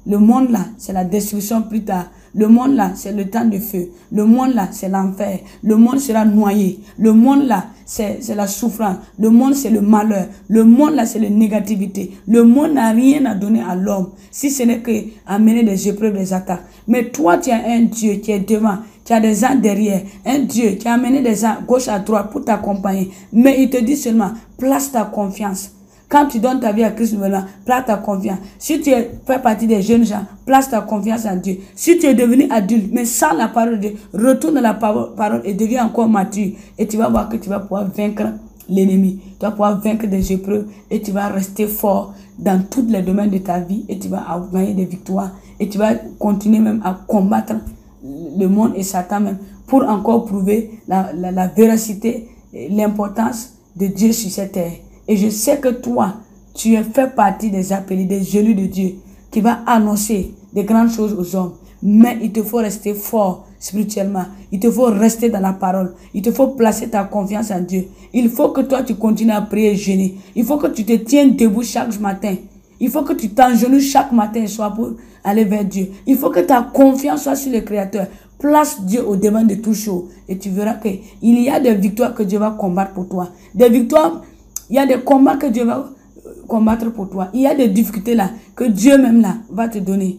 Le monde là, c'est la destruction plus tard. Le monde là, c'est le temps de feu. Le monde là, c'est l'enfer. Le monde sera noyé. Le monde là, c'est la souffrance. Le monde, c'est le malheur. Le monde là, c'est la négativité. Le monde n'a rien à donner à l'homme. Si ce n'est qu'amener des épreuves, des attaques. Mais toi, tu as un Dieu qui est devant. Tu as des gens derrière. Un Dieu qui a amené des gens gauche à droite pour t'accompagner. Mais il te dit seulement, place ta confiance. Quand tu donnes ta vie à Christ nouvellement, place ta confiance. Si tu fais partie des jeunes gens, place ta confiance en Dieu. Si tu es devenu adulte, mais sans la parole de Dieu, retourne à la parole et deviens encore mature. Et tu vas voir que tu vas pouvoir vaincre l'ennemi. Tu vas pouvoir vaincre des épreuves et tu vas rester fort dans tous les domaines de ta vie et tu vas gagner des victoires. Et tu vas continuer même à combattre le monde et Satan même pour encore prouver la véracité et l'importance de Dieu sur cette terre. Et je sais que toi, tu fais partie des appelés, des élus de Dieu, qui va annoncer des grandes choses aux hommes. Mais il te faut rester fort spirituellement. Il te faut rester dans la parole. Il te faut placer ta confiance en Dieu. Il faut que toi, tu continues à prier et jeûner. Il faut que tu te tiennes debout chaque matin. Il faut que tu t'engenouilles chaque matin et soir pour aller vers Dieu. Il faut que ta confiance soit sur le Créateur. Place Dieu au devant de tout chose. Et tu verras qu'il y a des victoires que Dieu va combattre pour toi. Des victoires. Il y a des combats que Dieu va combattre pour toi. Il y a des difficultés là que Dieu même là va te donner.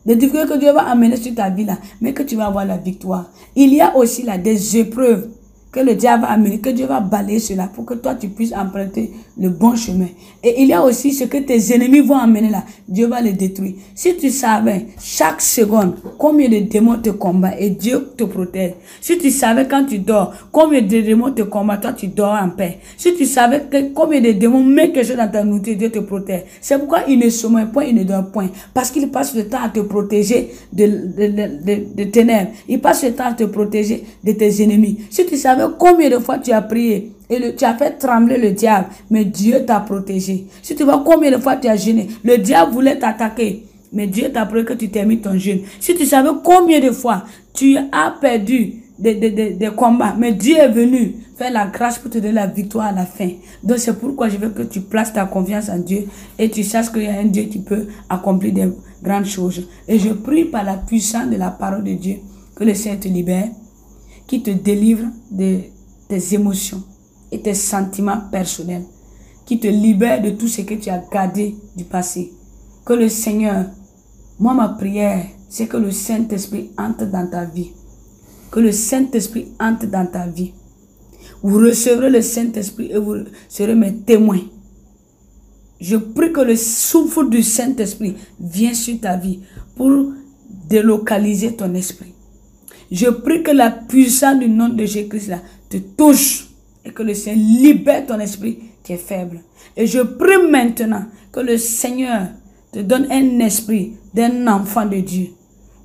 Des difficultés que Dieu va amener sur ta vie là, mais que tu vas avoir la victoire. Il y a aussi là des épreuves que le diable va amener, que Dieu va balayer cela pour que toi tu puisses emprunter le bon chemin. Et il y a aussi ce que tes ennemis vont amener là, Dieu va les détruire. Si tu savais chaque seconde combien de démons te combattent et Dieu te protège. Si tu savais quand tu dors combien de démons te combattent, toi tu dors en paix. Si tu savais combien de démons mettent quelque chose dans ta nourriture, Dieu te protège. C'est pourquoi il ne sommeille point, il ne dort point. Parce qu'il passe le temps à te protéger de ténèbres. Il passe le temps à te protéger de tes ennemis. Si tu savais combien de fois tu as prié et tu as fait trembler le diable, mais Dieu t'a protégé. Si tu vois combien de fois tu as jeûné, le diable voulait t'attaquer, mais Dieu t'a prouvé que tu termines ton jeûne. Si tu savais combien de fois tu as perdu des combats, mais Dieu est venu faire la grâce pour te donner la victoire à la fin. Donc c'est pourquoi je veux que tu places ta confiance en Dieu et tu saches qu'il y a un Dieu qui peut accomplir des grandes choses. Et je prie par la puissance de la parole de Dieu que le Seigneur te libère, qui te délivre de tes émotions et tes sentiments personnels, qui te libère de tout ce que tu as gardé du passé. Que le Seigneur, moi ma prière, c'est que le Saint-Esprit entre dans ta vie. Que le Saint-Esprit entre dans ta vie. Vous recevrez le Saint-Esprit et vous serez mes témoins. Je prie que le souffle du Saint-Esprit vienne sur ta vie pour délocaliser ton esprit. Je prie que la puissance du nom de Jésus-Christ te touche et que le Seigneur libère ton esprit qui est faible. Et je prie maintenant que le Seigneur te donne un esprit d'un enfant de Dieu.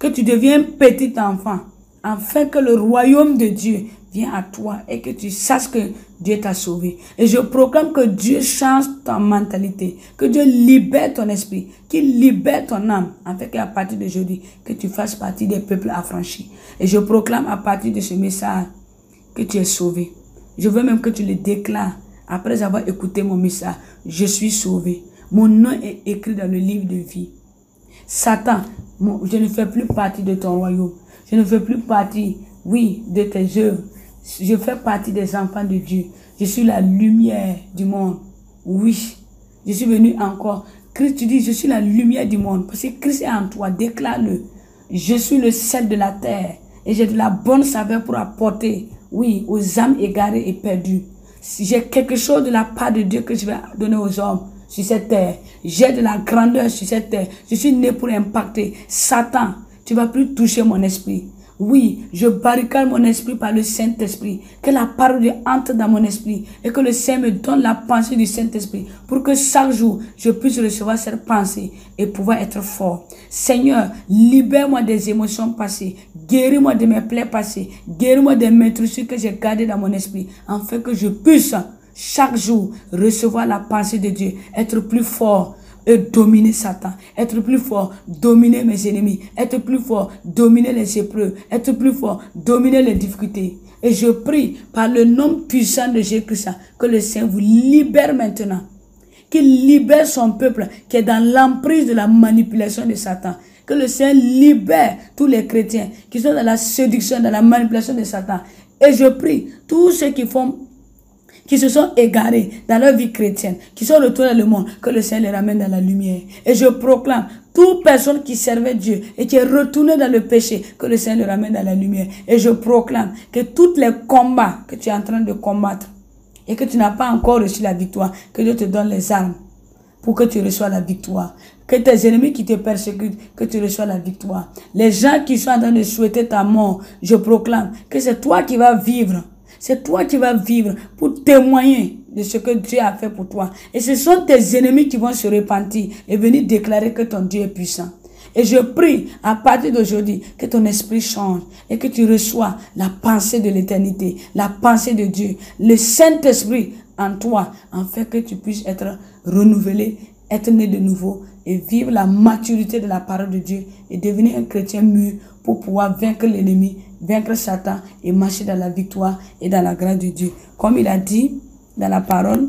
Que tu deviens petit enfant, afin que le royaume de Dieu vienne à toi et que tu saches que Dieu t'a sauvé. Et je proclame que Dieu change ta mentalité, que Dieu libère ton esprit, qu'il libère ton âme, afin qu'à partir d'aujourd'hui, que tu fasses partie des peuples affranchis. Et je proclame à partir de ce message que tu es sauvé. Je veux même que tu le déclares après avoir écouté mon message. Je suis sauvé. Mon nom est écrit dans le livre de vie. Satan, je ne fais plus partie de ton royaume. Je ne fais plus partie, oui, de tes œuvres. Je fais partie des enfants de Dieu. Je suis la lumière du monde. Oui, je suis venu encore. Christ, tu dis, je suis la lumière du monde. Parce que Christ est en toi. Déclare-le. Je suis le sel de la terre. Et j'ai de la bonne saveur pour apporter, oui, aux âmes égarées et perdues. J'ai quelque chose de la part de Dieu que je vais donner aux hommes sur cette terre. J'ai de la grandeur sur cette terre. Je suis né pour impacter. Satan, tu ne vas plus toucher mon esprit. Oui, je barricade mon esprit par le Saint-Esprit. Que la parole de Dieu entre dans mon esprit et que le Seigneur me donne la pensée du Saint-Esprit pour que chaque jour, je puisse recevoir cette pensée et pouvoir être fort. Seigneur, libère-moi des émotions passées. Guéris-moi de mes plaies passées. Guéris-moi des maîtrises que j'ai gardées dans mon esprit afin que je puisse chaque jour recevoir la pensée de Dieu, être plus fort et dominer Satan, être plus fort, dominer mes ennemis, être plus fort, dominer les épreuves, être plus fort, dominer les difficultés. Et je prie par le nom puissant de Jésus-Christ que le Seigneur vous libère maintenant, qu'il libère son peuple qui est dans l'emprise de la manipulation de Satan. Que le Seigneur libère tous les chrétiens qui sont dans la séduction, dans la manipulation de Satan. Et je prie tous ceux qui se sont égarés dans leur vie chrétienne, qui sont retournés dans le monde, que le Seigneur les ramène dans la lumière. Et je proclame, toute personne qui servait Dieu et qui est retournée dans le péché, que le Seigneur les ramène dans la lumière. Et je proclame que tous les combats que tu es en train de combattre et que tu n'as pas encore reçu la victoire, que Dieu te donne les armes pour que tu reçois la victoire. Que tes ennemis qui te persécutent, que tu reçois la victoire. Les gens qui sont en train de souhaiter ta mort, je proclame que c'est toi qui vas vivre. C'est toi qui vas vivre pour témoigner de ce que Dieu a fait pour toi. Et ce sont tes ennemis qui vont se repentir et venir déclarer que ton Dieu est puissant. Et je prie à partir d'aujourd'hui que ton esprit change et que tu reçois la pensée de l'éternité, la pensée de Dieu, le Saint-Esprit en toi, afin que tu puisses être renouvelé, être né de nouveau et vivre la maturité de la parole de Dieu et devenir un chrétien mûr pour pouvoir vaincre l'ennemi, vaincre Satan et marcher dans la victoire et dans la grâce de Dieu. Comme il a dit dans la parole,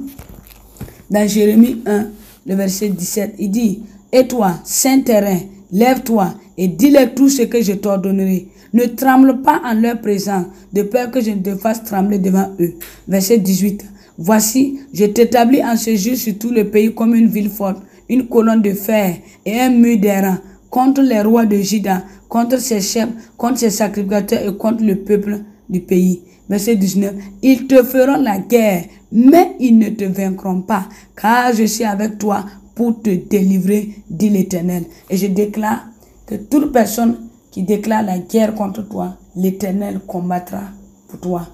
dans Jérémie 1, le verset 17, il dit, « Et toi, Saint-Terrain, lève-toi et dis-leur tout ce que je t'ordonnerai. Ne tremble pas en leur présence, de peur que je ne te fasse trembler devant eux. » Verset 18, « Voici, je t'établis en ce jour sur tout le pays comme une ville forte, une colonne de fer et un mur d'airain contre les rois de Juda, contre ses chefs, contre ses sacrificateurs et contre le peuple du pays. » Verset 19. Ils te feront la guerre, mais ils ne te vaincront pas, car je suis avec toi pour te délivrer, dit l'Éternel. Et je déclare que toute personne qui déclare la guerre contre toi, l'Éternel combattra pour toi.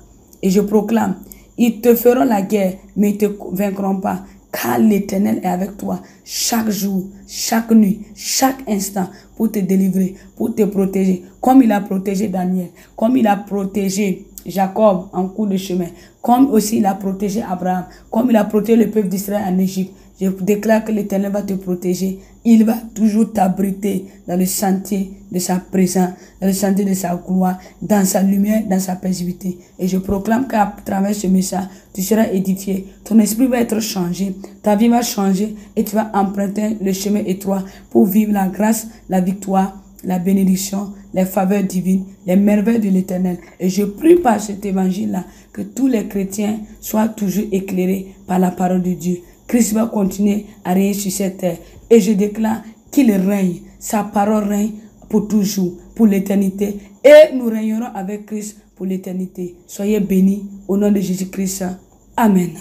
Et je proclame, ils te feront la guerre, mais ils ne te vaincront pas, car l'Éternel est avec toi chaque jour, chaque nuit, chaque instant pour te délivrer, pour te protéger, comme il a protégé Daniel, comme il a protégé Jacob en cours de chemin, comme aussi il a protégé Abraham, comme il a protégé le peuple d'Israël en Égypte. Je déclare que l'Éternel va te protéger. Il va toujours t'abriter dans le sentier de sa présence, dans le sentier de sa gloire, dans sa lumière, dans sa paisibilité. Et je proclame qu'à travers ce message, tu seras édifié. Ton esprit va être changé. Ta vie va changer et tu vas emprunter le chemin étroit pour vivre la grâce, la victoire, la bénédiction, les faveurs divines, les merveilles de l'Éternel. Et je prie par cet évangile-là que tous les chrétiens soient toujours éclairés par la parole de Dieu. Christ va continuer à régner sur cette terre. Et je déclare qu'il règne. Sa parole règne pour toujours, pour l'éternité. Et nous régnerons avec Christ pour l'éternité. Soyez bénis au nom de Jésus-Christ. Amen.